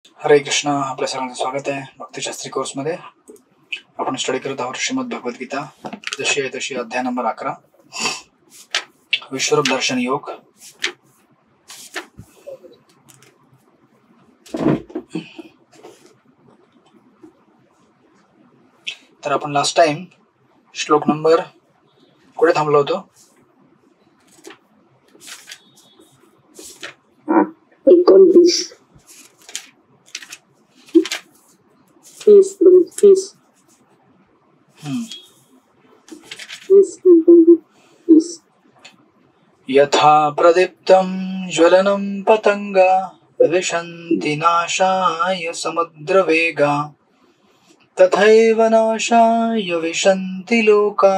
हरे कृष्णा. आपल्या सर्वांचं स्वागत आहे भक्तिशास्त्री कोर्समध्ये. आपण स्टडी करत आहोत श्रीमद भगवद्गीता, जशी आहे तशी, अध्याय नंबर 11, विश्वरूप दर्शन योग. तर आपण लास्ट टाइम श्लोक नंबर कुठे थांबलो होतो? 29. यथा प्रदीप्तं ज्वलनं पतंगा विशन्ति नाशाय समुद्रवेगा तथैव नाशाय विशन्ति लोका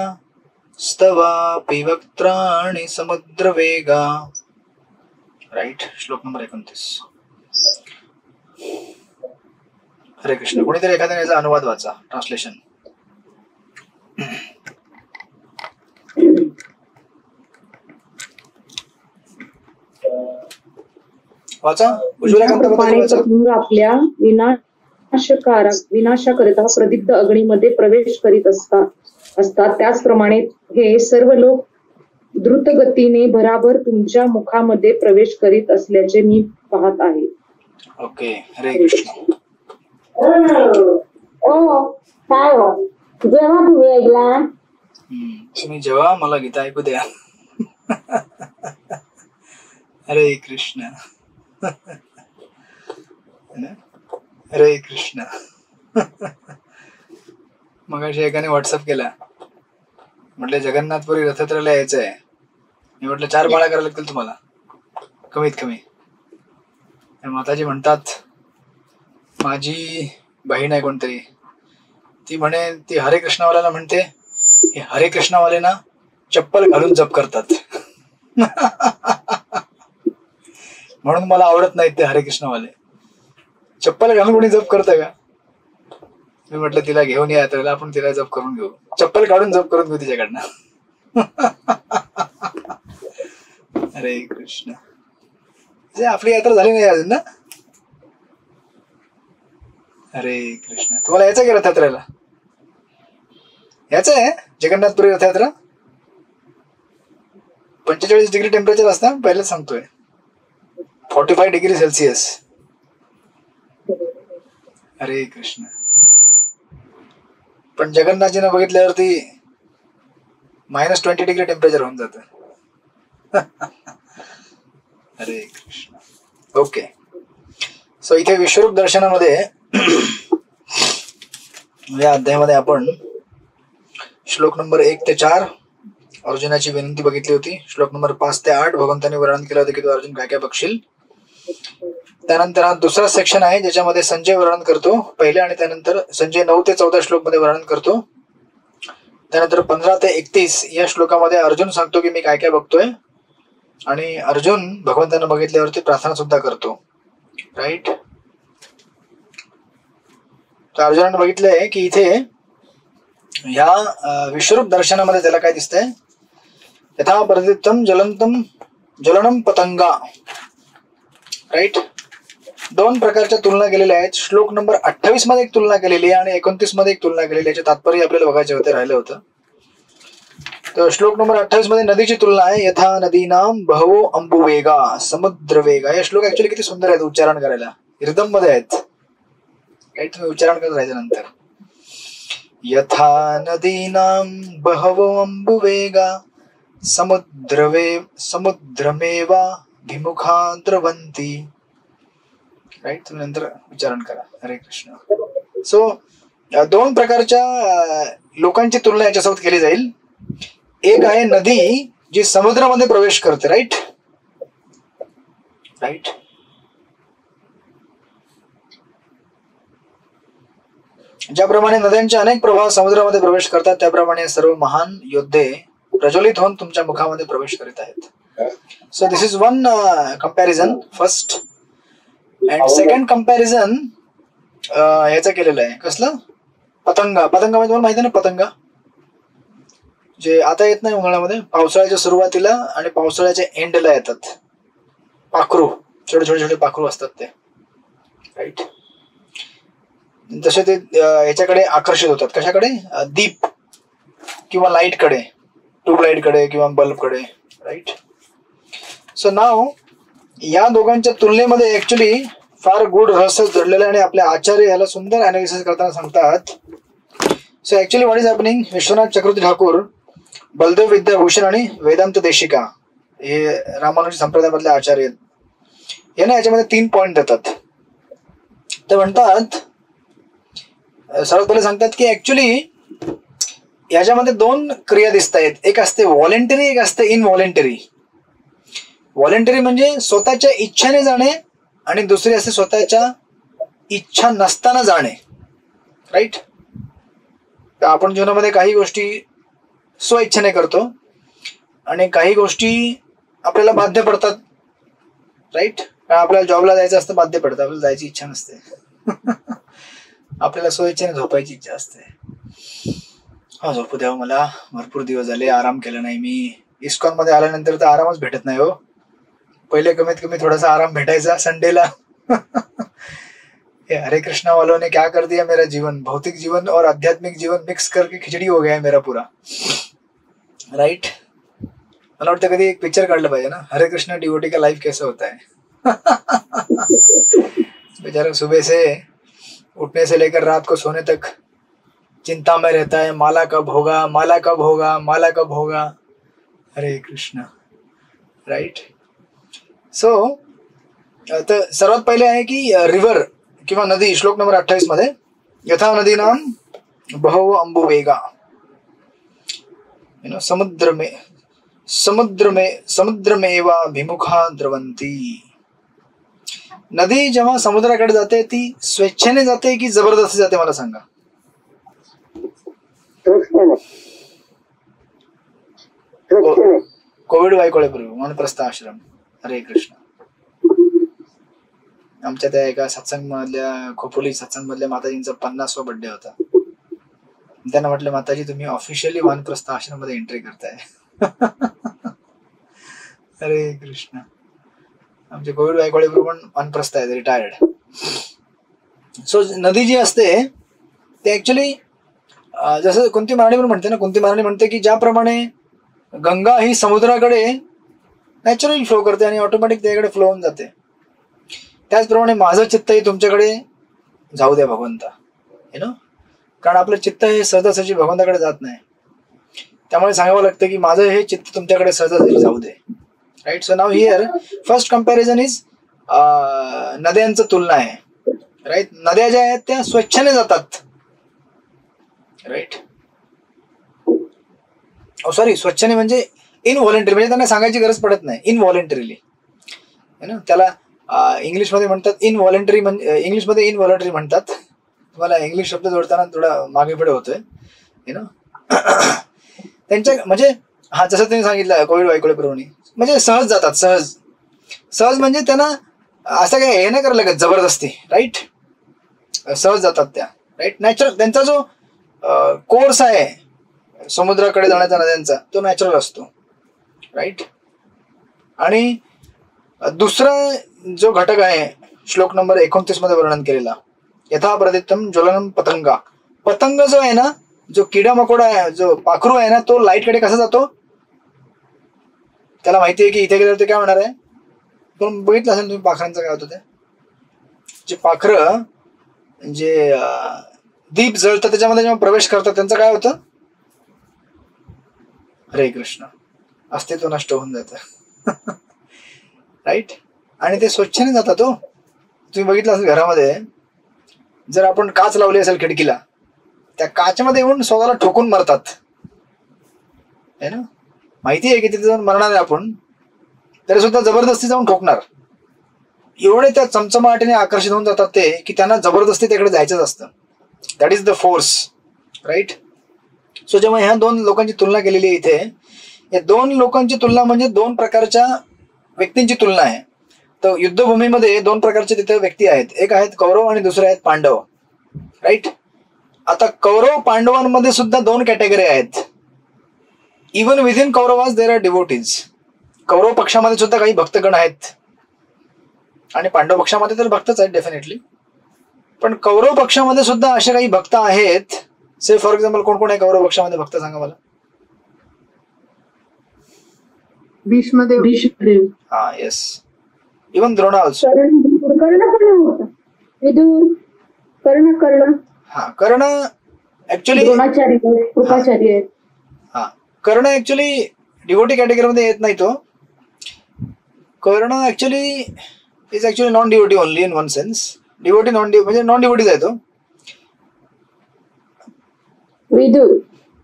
स्तवापि वक्त्राणि समुद्रवेगा. राईट. श्लोक नंबर 29. हरे कृष्ण. कोणीतरी एखाद्याने याचा अनुवाद वाचा, ट्रान्सलेशन. वाचा. आपल्या विनाशाकरिता प्रदीप्त अग्नीमध्ये प्रवेश करीत असतात त्याचप्रमाणे हे सर्व लोक द्रुत गतीने भराभर तुमच्या मुखामध्ये प्रवेश करीत असल्याचे मी पाहत आहे. ओके. हरे कृष्ण. जेव्हा तुम्ही ऐकला, तुम्ही जेव्हा मला गीता ऐकू द्या. हरे कृष्ण. हरे कृष्ण. मगाशी एकाने व्हॉट्सअप केला, म्हटलं जगन्नाथपुरी रथयात्रेला यायचं आहे. मी म्हटलं 4 माळा करायला लागतील तुम्हाला कमीत कमी. माताजी म्हणतात, माझी बहीण आहे कोणतरी, ती म्हणे, ती हरे कृष्णवाल्याला म्हणते, हे हरे कृष्णवाले ना चप्पल घालून जप करतात. म्हणून मला आवडत नाहीत ते हरे कृष्णवाले. चप्पल घालून कोणी जप करतं का? मी म्हटलं तिला घेऊन या यात्रेला, आपण तिला जप करून घेऊ, चप्पल काढून जप करून घेऊ तिच्याकडनं. हरे कृष्ण. आपली यात्रा झाली नाही अजून ना. हरे कृष्ण. तुम्हाला यायचं की रथयात्रेला? यायचं आहे जगन्नाथपुरी रथयात्रा. 45 डिग्री टेम्परेचर असतं, पहिलेच सांगतोय. 45 डिग्री सेल्सिअस. हरे कृष्ण. पण जगन्नाथजीनं बघितल्यावरती -20 डिग्री टेम्परेचर होऊन जातं. हरे कृष्ण. ओके. सो इथे विश्वरूप दर्शनामध्ये या अध्यायामध्ये आपण श्लोक नंबर 1 ते 4 अर्जुनाची विनंती बघितली होती. श्लोक नंबर 5 ते 8 भगवंतांनी वर्णन केलं होतं की तू अर्जुन काय काय बघशील. त्यानंतर हा दुसरा सेक्शन आहे ज्याच्यामध्ये संजय वर्णन करतो पहिले, आणि त्यानंतर संजय 9 ते 14 श्लोक मध्ये वर्णन करतो. त्यानंतर 15 ते 31 या श्लोकामध्ये अर्जुन सांगतो की मी काय काय बघतोय, आणि अर्जुन भगवंतांना बघितल्यावरती प्रार्थना सुद्धा करतो. राईट. तर अर्जुनाने बघितलंय की इथे ह्या विश्वरूप दर्शनामध्ये त्याला काय दिसतंय, यथा प्रदीप्तम ज्वलनम पतंगा. राईट. 2 प्रकारच्या तुलना केलेल्या आहेत. श्लोक नंबर 28 मध्ये एक तुलना केलेली आहे आणि 29 मध्ये एक तुलना केलेली आहे. याचे तात्पर्य आपल्याला बघायचे होते, राहिलं होतं. तर श्लोक नंबर 28 मध्ये नदीची तुलना आहे. यथा नदीनाम बहवो अंबुवेगा समुद्रवेगा. हे श्लोक ऍक्च्युअली किती सुंदर आहेत उच्चारण करायला, रिदम मध्ये आहेत. राईट. तुम्ही उच्चारण करत राहायचं नंतर. यथा नदीनाम बहवो अंबुवेगा समुद्रमेवा भिमुखा द्रवंती. राईट. तुम्ही नंतर उच्चारण करा. हरे कृष्ण. सो 2 प्रकारच्या लोकांची तुलना याच्यासोबत केली जाईल. एक आहे नदी जी समुद्रामध्ये प्रवेश करते. राईट. राईट. ज्याप्रमाणे नद्यांचे अनेक प्रवाह समुद्रामध्ये प्रवेश करतात, त्याप्रमाणे सर्व महान योद्धे प्रज्वलित होऊन तुमच्या मुखामध्ये प्रवेश करीत आहेत. So this is one comparison first. And second comparison ह्याचं केलेलं आहे. कसलं? पतंगा. पतंगा म्हणजे तुम्हाला माहिती आहे ना, पतंगा जे आता येत नाही उन्हाळ्यामध्ये, पावसाळ्याच्या सुरुवातीला आणि पावसाळ्याच्या एंडला येतात. पाखरू, छोटे छोटे छोटे पाखरू असतात ते. राईट. जसे ते याच्याकडे आकर्षित होतात. कशाकडे? दीप किंवा लाईटकडे, ट्यूबलाईटकडे किंवा बल्बकडे. राईट. सो नाव या दोघांच्या तुलनेमध्ये ऍक्च्युली फार गूढ रहस्य जडलेलं आहे आणि आपले आचार्य याला सुंदर अनालिसिस करताना सांगतात. So actually what is happening, Vishwanath Chakravarti Thakur, Baladev Vidyabhushan आणि वेदांत देशिका हे रामानुजी संप्रदायामधले आचार्य यांना याच्यामध्ये 3 पॉइंट देतात. ते म्हणतात, सर्वात पहिले सांगतात की ऍक्च्युली याच्यामध्ये 2 क्रिया दिसत आहेत. एक असते व्हॉलेंटरी, एक असते इनव्हॉलेंटरी. व्हॉलेंटरी म्हणजे स्वतःच्या इच्छेने जाणे आणि दुसरी असते स्वतःच्या इच्छा नसताना जाणे. राईट. तर आपण जीवनामध्ये काही गोष्टी स्वइच्छेने करतो आणि काही गोष्टी आपल्याला बाध्य पडतात. राईट. कारण आपल्याला जॉबला जायचं असतं, बाध्य पडतं, आपल्याला जायची इच्छा नसते. आपल्याला स्वइच्छेने झोपायची इच्छा असते. हा झोपू द्यावं, मला भरपूर दिवस झाले आराम केला नाही मी. इस्कॉन मध्ये आल्यानंतर तर आरामच भेटत नाही हो. पहिले कमीत कमी थोडासा आराम भेटायचा संडेला. हरे कृष्णा वालों ने क्या कर दिया मेरा जीवन, भौतिक जीवन और आध्यात्मिक जीवन मिक्स करके खिचडी हो गया है मेरा पूरा. राइट. मला वाटतं कधी एक पिक्चर काढलं पाहिजे ना, हरे कृष्णा डिवोटी का लाइफ कैसा होता है. बेचारा सुबह से उठने से लेकर रात को सोने तक चिंता में रहता है, माला कब होगा, माला कब होगा, माला कब होगा. हरे कृष्णा. राइट. सो तर सर्वात पहिले आहे की रिव्हर किंवा नदी. श्लोक नंबर 28 मध्ये, यथा नदी नाम बहव अंबु वेगा, समुद्रमेवा भिमुखा द्रवंती. नदी जेव्हा समुद्राकडे जाते ती स्वेच्छेने जाते की जबरदस्ती जाते, मला सांगा. कोविड वायकोळेपूर्वी वानप्रस्थ आश्रम. हरे कृष्ण. आमच्या त्या एका सत्संग मधल्या, खोपोली सत्संग मधल्या माताजींचा 50वा बर्थडे होता. त्यांना म्हटलं, माताजी तुम्ही ऑफिशियली वानप्रस्थ आश्रम मध्ये एंट्री करताय. हरे कृष्ण. आमचे कोविड वायकोळेपूर्वी पण वानप्रस्थ आहेत, रिटायर्ड. सो नदी जी असते ते ऍक्च्युली जसं कुंती महाराणी पण म्हणते ना, कुंती महाराणी म्हणते की ज्याप्रमाणे गंगा ही समुद्राकडे नॅचरली फ्लो करते आणि ऑटोमॅटिक त्याकडे फ्लो होऊन जाते, त्याचप्रमाणे माझं चित्तही तुमच्याकडे जाऊ द्या भगवंता. कारण आपलं चित्त हे सहजासहजी भगवंताकडे जात नाही. त्यामुळे सांगावं लागतं की माझं हे चित्त तुमच्याकडे सहजासहजी जाऊ दे. Right. So now here first comparison is नद्यांचं तुलना आहे. राईट. नद्या ज्या आहेत त्या स्वच्छेने जातात. राईट. सॉरी, स्वच्छेने म्हणजे इनव्हॉलेंटरी, म्हणजे त्यांना सांगायची गरज पडत नाही. इनव्हॉलेंटरीली त्याला इंग्लिशमध्ये म्हणतात इनव्हॉलेंटरी, म्हणजे इंग्लिशमध्ये इनव्हॉलेंटरी म्हणतात. तुम्हाला इंग्लिश शब्द जोडताना थोडा मागे पुढे होतोय. त्यांच्या म्हणजे हा जसं तुम्ही सांगितलं कोविड वायकोळेपूर्वी, म्हणजे सहज जातात. सहज म्हणजे त्यांना असं काय हे नाही करायला लागत जबरदस्ती. राईट. सहज जातात त्या. राईट. नॅचरल त्यांचा जो कोर्स आहे समुद्राकडे जाण्याचा नद्यांचा, तो नॅचरल असतो. राईट. आणि दुसरा जो घटक आहे श्लोक नंबर 29 मध्ये वर्णन केलेला, यथा प्रदिप्तम ज्वलनम पतंगा. पतंग जो आहे ना, जो किडा मकोडा आहे, जो पाखरू आहे ना, तो लाईटकडे कसा जातो, त्याला माहिती आहे की इथे गेल्यावर ते काय होणार आहे. पण बघितलं असेल तुम्ही पाखरांचं काय होतं ते, जे पाखरं जे दीप जळतं त्याच्यामध्ये जेव्हा प्रवेश करतात त्यांचं काय होतं. हरे कृष्ण. अस्तित्व नष्ट होऊन जातं. राईट. आणि ते स्वच्छने जातात. हो, तुम्ही बघितलं असेल घरामध्ये जर आपण काच लावली असेल खिडकीला, त्या काचमध्ये येऊन स्वतःला ठोकून मरतात. है ना. माहिती आहे की तिथे जाऊन मरणार आहे आपण, तरी सुद्धा जबरदस्ती जाऊन ठोकणार. एवढे त्या चमचमाटीने आकर्षित होऊन जातात ते की त्यांना जबरदस्ती त्याकडे जायचंच असतं. That is the force. Right. So जेव्हा ह्या 2 लोकांची तुलना केलेली आहे इथे, या 2 लोकांची तुलना म्हणजे 2 प्रकारच्या व्यक्तींची तुलना आहे. तर युद्धभूमीमध्ये 2 प्रकारचे तिथे व्यक्ती आहेत. एक आहेत कौरव आणि दुसरे आहेत पांडव. राईट. आता कौरव पांडवांमध्ये सुद्धा 2 कॅटेगरी आहेत. Even within Kauravas there are devotees. Kaurava पक्षामध्ये सुद्धा काही भक्तगण आहेत आणि पांडव पक्षामध्ये तर भक्तच आहेत डेफिनेटली. पण कौरव पक्षामध्ये सुद्धा असे काही भक्त आहेत. से फॉर एक्झाम्पल कोण कोण आहे कौरव पक्षामध्ये भक्त, सांगा मला. भीष्मदेव. हा, येस. इवन द्रोण ऑल्सो. कर्ण हा, कर्ण ऍक्च्युली कृपाचार्य. हा, कर्ण ऍक्च्युली डिवोटी कॅटेगरीमध्ये येत नाही तो. Karna actually is actually non devotee only in one sense. Devotee म्हणजे नॉन डिवोटीज आहे तो. विदुर.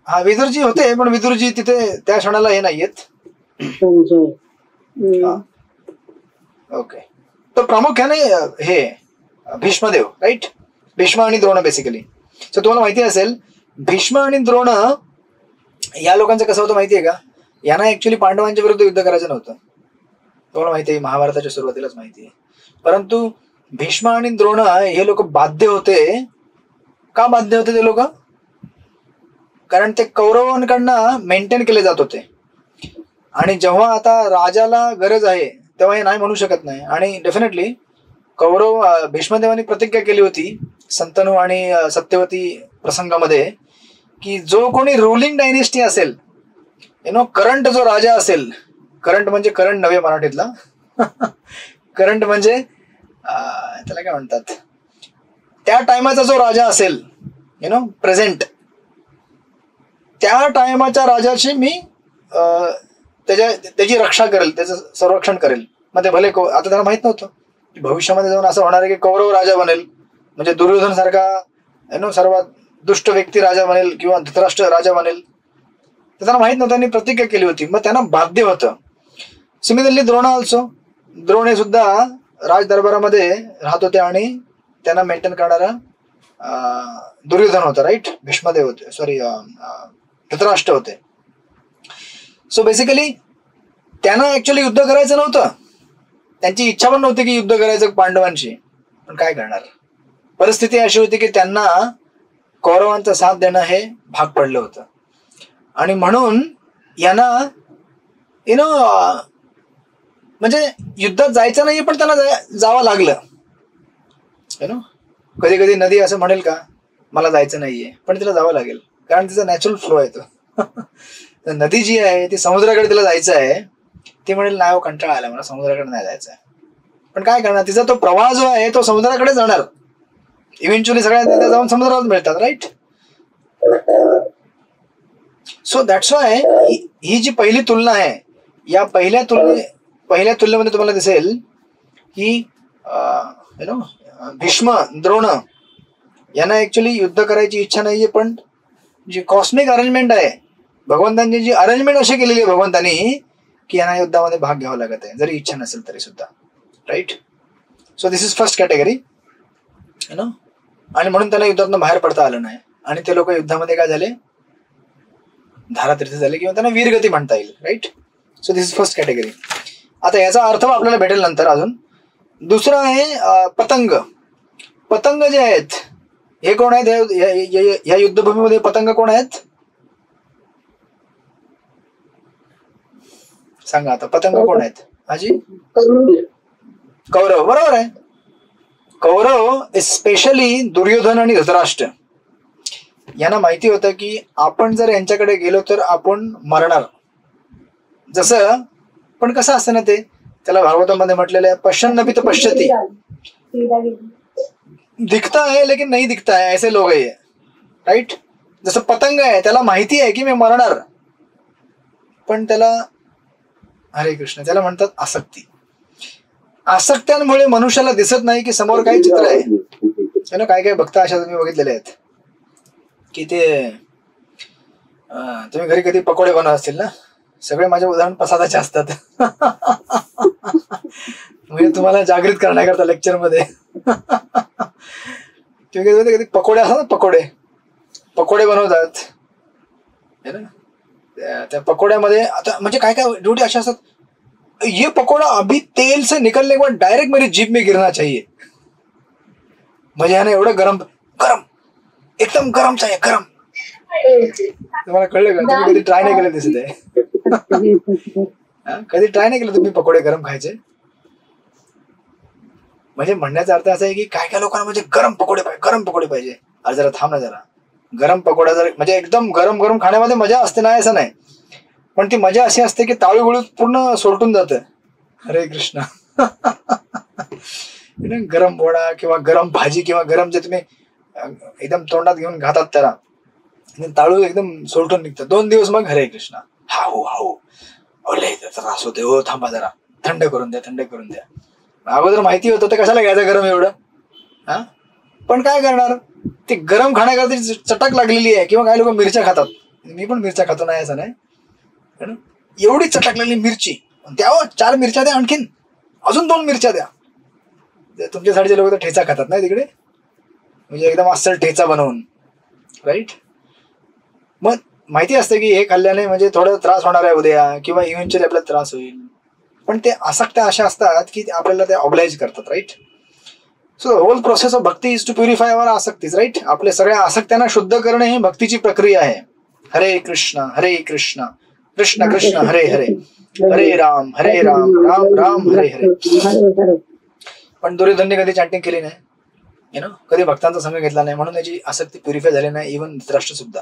हा, विदुरजी होते, पण विदुरजी तिथे त्या क्षणाला हे नाहीयेत. ओके. तर प्रामुख्याने हे भीष्मदेव, राईट. भीष्म आणि द्रोण बेसिकली. सो तुम्हाला माहिती असेल भीष्म आणि द्रोण या लोकांचं कसं होतं माहितीये का, यांना ऍक्च्युली पांडवांच्या विरुद्ध युद्ध करायचं नव्हतं. तुम्हाला माहिती आहे, महाभारताच्या सुरुवातीलाच माहिती आहे. परंतु भीष्म आणि द्रोण हे लोक बाध्य होते. का बाध्य होते ते लोक? कारण ते कौरवांकडनं मेंटेन केले जात होते. आणि जेव्हा आता राजाला गरज आहे तेव्हा हे नाही म्हणू शकत नाही. आणि डेफिनेटली कौरव भीष्मदेवांनी प्रतिज्ञा केली होती संतनू आणि सत्यवती प्रसंगामध्ये की जो कोणी रुलिंग डायनेस्टी असेल, करंट जो राजा असेल, करंट म्हणजे करंट नव्हे मराठीतला, करंट म्हणजे त्याला काय म्हणतात, त्या टायमाचा जो राजा असेल, प्रेझेंट, त्या टायमाच्या राजाची मी त्याची रक्षा करेल, त्याचं संरक्षण करेल. मग ते भले आता त्याला माहित नव्हतं की भविष्यामध्ये जाऊन असं होणार आहे की कौरव राजा बनेल, म्हणजे दुर्योधन सारखा सर्वात दुष्ट व्यक्ती राजा बनेल किंवा धृतराष्ट्र राजा बनेल. तर त्यांना माहित नव्हतं, त्यांनी प्रतिज्ञा केली होती, मग त्यांना बाध्य होतं. सिमिलरली द्रोण ऑल्सो. द्रोण हे सुद्धा राज दरबारामध्ये राहत होते आणि त्यांना मेंटेन करणारा दुर्योधन होता, राईट. भीष्मदेव होते, सॉरी धृतराष्ट्र होते. सो बेसिकली त्यांना ऍक्च्युली युद्ध करायचं नव्हतं, त्यांची इच्छा पण नव्हती की युद्ध करायचं पांडवांशी. पण काय करणार, परिस्थिती अशी होती की त्यांना कौरवांचा साथ देणं हे भाग पडलं होतं. आणि म्हणून यांना म्हणजे युद्धात जायचं नाही, पण त्यांना जावं लागलं. कधी कधी नदी असं म्हणेल का मला जायचं नाहीये, पण तिला जावं लागेल, कारण तिचा नॅचरल फ्लो आहे तो. नदी जी आहे ती समुद्राकडे तिला जायचं आहे, ती म्हणेल नाही हो, कंटाळा आला मला, समुद्राकडे नाही जायचं आहे. पण काय करणार, तिचा तो प्रवाह जो आहे तो समुद्राकडे जाणार. इव्हेंच्युअली सगळ्या नद्या जाऊन समुद्रात मिळतात, राईट. सो दॅट्स वाय ही जी पहिली तुलना आहे, या पहिल्या तुलनेमध्ये तुम्हाला दिसेल की भीष्म द्रोण यांना ऍक्च्युली युद्ध करायची इच्छा नाहीये, पण जी कॉस्मिक अरेंजमेंट आहे, भगवंतांची जी अरेंजमेंट अशी केलेली आहे भगवंतांनी की यांना युद्धामध्ये भाग घ्यावा लागत आहे, जरी इच्छा नसेल तरी सुद्धा, right. So this is first category. आणि म्हणून त्यांना युद्धातून बाहेर पडता आलं नाही. आणि ते लोक युद्धामध्ये काय झाले, धारातीर्थ झाले, किंवा त्यांना वीरगती म्हणता येईल, right. So this is first category. आता याचा अर्थ आपल्याला भेटेल नंतर. अजून दुसरं आहे पतंग. पतंग जे आहेत हे कोण आहेत, ह्या युद्धभूमीमध्ये पतंग कोण आहेत सांगा आता. पतंग कोण आहेत हाजी? कौरव. बरोबर आहे. कौरव स्पेशली दुर्योधन आणि धृतराष्ट्र यांना माहिती होतं की आपण जर यांच्याकडे गेलो तर आपण मरणार. जसं पण कसं असतं ना, ते त्याला भागवतामध्ये म्हटलेलं आहे, पश्यन्नपि तो पश्यति, दिखता है लेकिन नहीं दिखता है, ऐसे लोग आहे, राईट. जसं पतंग आहे, त्याला माहिती आहे की मी मरणार, पण त्याला हरे कृष्ण त्याला म्हणतात आसक्ती. आसक्त्यांमुळे मनुष्याला दिसत नाही की समोर काही चित्र आहे. काय काय भक्त अशा तुम्ही बघितलेले आहेत की ते तुम्ही घरी कधी पकोडे बनवत असतील ना, सगळे माझे उदाहरण प्रसादाचे असतात. म्हणजे तुम्हाला जागृत करण्याकरता लेक्चर मध्ये तुम्ही कधी पकोडे असतात ना, पकोडे बनवतात त्या पकोड्यामध्ये. आता म्हणजे काय काय ड्युटी अशा असतात, ये पकोड़ा अभी तेल से निकलने के बाद डायरेक्ट मेरी जीभ में गिरना चाहिए. म्हणजे ह्याने एवढं गरम एकदम गरम चाहिए, गरम. तुम्हाला कळलं का? तुम्ही कधी ट्राय नाही केलं दिसत आहे. कधी ट्राय नाही केलं तुम्ही पकोडे गरम खायचे? म्हणजे म्हणण्याचा अर्थ असा आहे की काय काय लोकांना म्हणजे गरम पकोडे पाहिजे. अरे जरा थांब ना जरा. गरम पकोडा जर म्हणजे एकदम गरम गरम खाण्यामध्ये मजा असते नाही असं नाही, पण ती मजा अशी असते की ताळूगुळू पूर्ण सोलटून जातं. हरे कृष्ण. गरम पोळा किंवा गरम भाजी किंवा गरम जे तुम्ही एकदम तोंडात घेऊन खातात त्याला ताळू एकदम सोलटून निघतं. 2 दिवस मग हरे कृष्ण. हाऊ ओले त्रास होते हो, थांबा जरा, थंड करून द्या. अगोदर माहिती होतं तर कशाला घ्यायचं गरम एवढं. हा पण काय करणार, ते गरम खाण्याकरता चटक लागलेली आहे. किंवा काही लोक मिरच्या खातात, मी पण मिरच्या खातो नाही असं नाही, एवढी चटक लागलेली मिरची द्या, 4 मिरच्या द्या, आणखीन अजून 2 मिरच्या द्या. तुमच्या साईडचे लोक तर ठेचा खातात नाही तिकडे, म्हणजे एकदम अस्सल ठेचा बनवून, राईट. मग माहिती असतं की हे खाल्ल्याने म्हणजे थोडा त्रास होणार आहे उद्या किंवा इव्हेंच्युअली आपल्याला त्रास होईल, पण ते आसक्त्या अशा असतात की आपल्याला ते ऑब्लाइज करतात, right. So whole process of bhakti is to purify our आसक्तीज, राईट. आपल्या सगळ्या आसक्त्यांना शुद्ध करणे ही भक्तीची प्रक्रिया आहे. हरे कृष्ण कृष्ण कृष्ण हरे हरे, हरे राम राम राम हरे हरे. पण दुर्योधनने कधी चॅन्टिंग केली नाही, कधी भक्तांचा संघ घेतला नाही, म्हणून याची आसक्ती प्युरिफाय झाली नाही, इव्हन धृतराष्ट्र सुद्धा.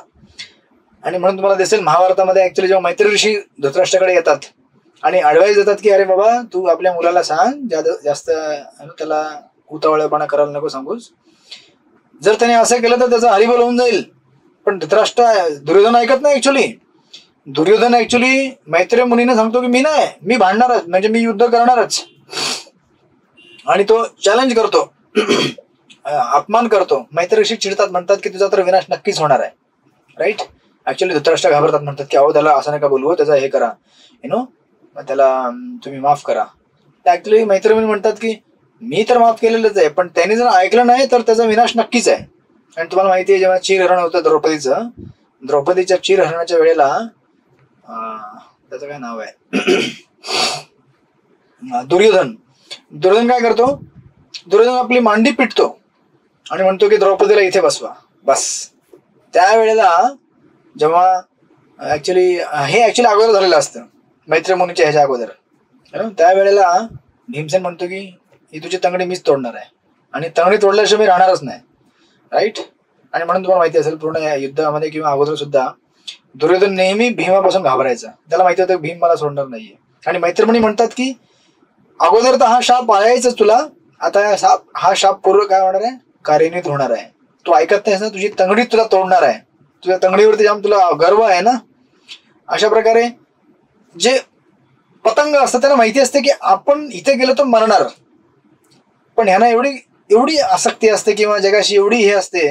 आणि म्हणून तुम्हाला दिसेल महाभारतामध्ये ऍक्च्युली जेव्हा मैत्री ऋषी धृतराष्ट्राकडे येतात आणि ऍडवाइस देतात की अरे बाबा तू आपल्या मुलाला सांग जास्त त्याला उतावळेपणा करायला नको सांगूस, जर त्याने असं केलं तर त्याचा हरिबोल होऊन जाईल. पण दुर्योधन ऐकत नाही. दुर्योधन ऍक्च्युली मैत्रेय मुनीने सांगतो की मी भांडणारच, म्हणजे मी युद्ध करणारच, आणि तो चॅलेंज करतो, अपमान करतो. मैत्रेय ऋषी चिडतात, म्हणतात की तुझा तर विनाश नक्कीच होणार आहे, राईट. ऍक्च्युली धृतराष्ट्र घाबरतात, म्हणतात की अहो त्याला असं नका बोलवू, त्याचा हे करा, त्याला तुम्ही माफ करा. ऍक्च्युली मैत्रेय मुनी म्हणतात की मी तर माफ केलेलंच आहे, पण त्यांनी जर ऐकलं नाही तर त्याचा विनाश नक्कीच आहे. आणि तुम्हाला माहिती आहे जेव्हा चीरहरण होतं द्रौपदीच्या चीरहरणाच्या वेळेला त्याचं काय नाव आहे, दुर्योधन काय करतो, दुर्योधन आपली मांडी पिटतो आणि म्हणतो की द्रौपदीला इथे बसवा, बस. त्यावेळेला जेव्हा ऍक्च्युली अगोदर झालेलं असतं मैत्रेय मुनीच्या ह्याच्या अगोदर, त्यावेळेला भीमसेन म्हणतो की ही तुझी तंगडी मीच तोडणार आहे आणि तंगडी तोडल्याशिवाय मी राहणारच नाही, राईट. आणि म्हणून तुम्हाला माहिती असेल पूर्ण या युद्धामध्ये किंवा अगोदर सुद्धा दुर्योधन नेहमी भीमापासून घाबरायचा. त्याला माहिती होतं भीम मला सोडणार नाहीये. आणि मैत्रेय मुनी म्हणतात की अगोदर तर हा शाप पाळायचाच तुला, आता हा शाप पूर्व काय होणार आहे, कार्यान्वित होणार आहे. तू ऐकत नाहीस ना, तुझी तंगडी तुला तोडणार आहे, तुझ्या तंगडीवरती जाम तुला गर्व आहे ना. अशा प्रकारे जे पतंग असतात त्यांना माहिती असते की आपण इथे गेलो तर मरणार, पण ह्यांना एवढी आसक्ती असते किंवा जगाशी एवढी हे असते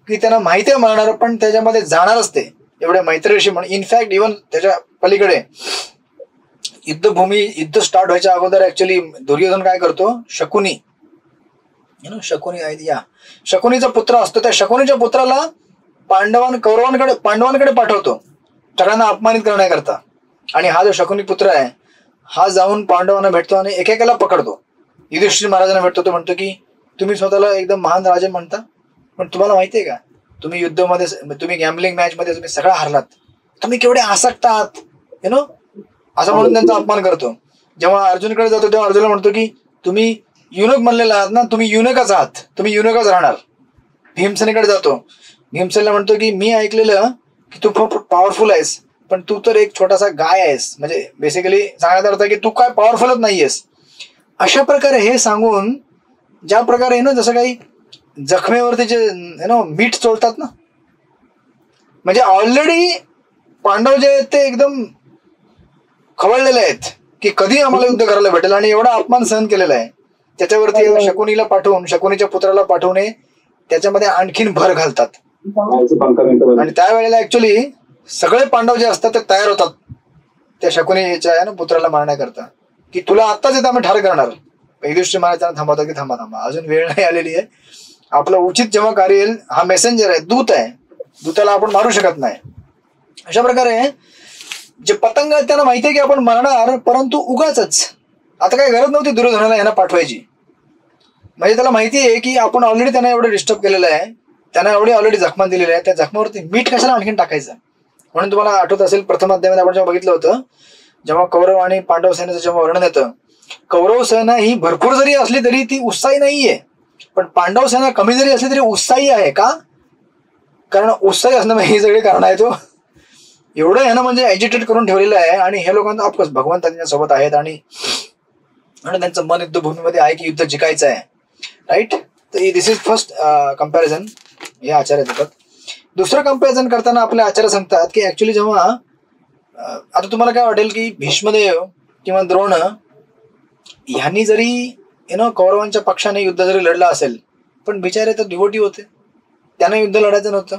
की त्यांना माहिती आहे मरणार, पण त्याच्यामध्ये जाणार असते. एवढे मैत्रेय ऋषी इनफॅक्ट इव्हन त्याच्या पलीकडे युद्ध स्टार्ट व्हायच्या अगोदर ऍक्च्युली दुर्योधन काय करतो, शकुनीचा पुत्र असतो, त्या शकुनीच्या पुत्राला पांडवांकडे पाठवतो सगळ्यांना अपमानित करण्याकरता. आणि हा जो शकुनी पुत्र आहे हा जाऊन पांडवांना भेटतो आणि एकेकाला पकडतो. युधिष्ठिर महाराजांना भेटतो, तो म्हणतो की तुम्ही स्वतःला एकदम महान राजे म्हणता, पण तुम्हाला माहितीये का तुम्ही युद्धामध्ये, तुम्ही गॅम्बलिंग मॅच मध्ये तुम्ही सगळं हारलात, तुम्ही केवढे आसक्त आहात, असं म्हणून त्यांचा अपमान करतो. जेव्हा अर्जुनकडे जातो तेव्हा अर्जुनला म्हणतो की तुम्ही युनक म्हणलेला आहात ना, तुम्ही युनकच आहात, तुम्ही युनकच राहणार. भीमसेनेकडे जातो, भीमसेनला म्हणतो की मी ऐकलेलं की तू खूप पॉवरफुल आहेस, पण तू तर एक छोटासा गाय आहेस, म्हणजे बेसिकली सांगण्याचा अर्थ की तू काय पॉवरफुलच नाहीयेस. अशा प्रकारे हे सांगून, ज्या प्रकारे जसं काही जखमेवरती जे मीठ चोळतात ना, म्हणजे ऑलरेडी पांडव जे आहेत ते एकदम खवळलेले आहेत की कधी आम्हाला युद्ध करायला भेटेल, आणि एवढा अपमान सहन केलेला आहे. त्याच्यावरती शकुनीला पाठवून, शकुनीच्या पुत्राला पाठवणे, त्याच्यामध्ये आणखीन भर घालतात. आणि त्यावेळेला ऍक्च्युली सगळे पांडव जे असतात ते तयार होतात त्या शकुनीच्या पुत्राला मारण्याकरता, की तुला आत्ताच येतं आम्ही ठार करणार. युधिष्ठिर महाराजांना थांबवतात की थांबा अजून वेळ नाही आलेली आहे, आपलं उचित जेव्हा कार्य येईल, हा मेसेंजर आहे, दूत आहे, दूताला आपण मारू शकत नाही. अशा प्रकारे जे पतंग आहेत त्यांना माहिती आहे की आपण मरणार, परंतु उगाच आता काही गरज नव्हती दुर्योधनाला यांना पाठवायची. म्हणजे त्याला माहिती आहे की आपण ऑलरेडी त्यांना एवढं डिस्टर्ब केलेलं आहे, त्यांना एवढी ऑलरेडी जखमा दिलेल्या आहे, त्या जखमावरती मीठ कशाला आणखीन टाकायचं. म्हणून तुम्हाला आठवत असेल प्रथम अध्यायामध्ये आपण जेव्हा बघितलं होतं, जेव्हा कौरव आणि पांडव सेनेचं जेव्हा वर्णन येतं कौरव सेना ही भरपूर जरी असली तरी ती उत्साही नाहीये, पण पांडव सेना कमी जरी असली तरी उत्साही आहे. का? कारण उत्साही असणं ही सगळी कारण आहे. तो एवढं आहे ना, म्हणजे एज्युटेट करून ठेवलेलं आहे. आणि हे लोकांना ऑफकोर्स भगवान त्यांच्या सोबत आहेत आणि त्यांचं मन युद्धभूमीमध्ये आहे की युद्ध जिंकायचं आहे. राईट. तर दिस इज फर्स्ट कम्पॅरिझन हे आचार्य देतात. दुसरं कम्पॅरिझन करताना आपले आचार्य सांगतात की ऍक्च्युली जेव्हा आता तुम्हाला काय वाटेल की भीष्मदेव किंवा द्रोण ह्यांनी जरी कौरवांच्या पक्षाने युद्ध जरी लढला असेल, पण बिचारे तर डिवोटी होते, त्यांना युद्ध लढायचं नव्हतं,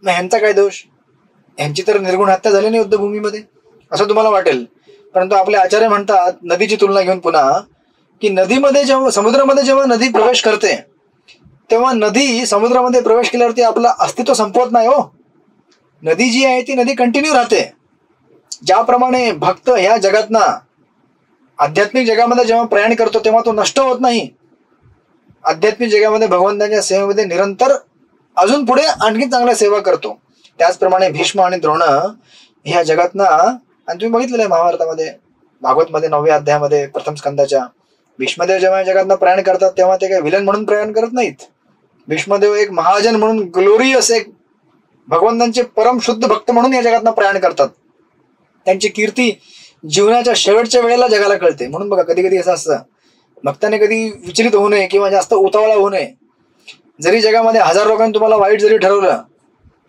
मग ह्यांचा काय दोष? ह्यांची तर निर्गुण हत्या झाली नाही युद्धभूमीमध्ये, असं तुम्हाला वाटेल. परंतु आपले आचार्य म्हणतात नदीची तुलना घेऊन पुन्हा की नदीमध्ये जेव्हा समुद्रामध्ये जेव्हा नदी प्रवेश करते तेव्हा नदी समुद्रामध्ये प्रवेश केल्यावरती आपलं अस्तित्व संपवत नाही हो. नदी जी आहे ती नदी कंटिन्यू राहते. ज्याप्रमाणे भक्त ह्या जगातना आध्यात्मिक जगामध्ये जेव्हा प्रयाण करतो तेव्हा तो नष्ट होत नाही. आध्यात्मिक जगामध्ये भगवंताच्या सेवेमध्ये निरंतर अजून पुढे आणखी चांगल्या सेवा करतो. त्याचप्रमाणे भीष्म आणि द्रोण ह्या जगातना, आणि तुम्ही बघितलेलं आहे महाभारतामध्ये भागवतमध्ये 9व्या अध्यायामध्ये प्रथम स्कंदाच्या, भीष्मदेव जेव्हा या जगातना प्रयाण करतात तेव्हा ते काही विलन म्हणून प्रयाण करत नाहीत. भीष्मदेव एक महाजन म्हणून, ग्लोरियस एक भगवंतांचे परम शुद्ध भक्त म्हणून या जगातना प्रयाण करतात. त्यांची कीर्ती जीवनाच्या शेवटच्या वेळेला जगाला कळते. म्हणून बघा कधी कधी असं असतं, भक्ताने कधी विचलित होऊ नये किंवा जास्त उतावळा होऊ नये. जरी जगामध्ये 1000 लोकांनी तुम्हाला वाईट जरी ठरवलं,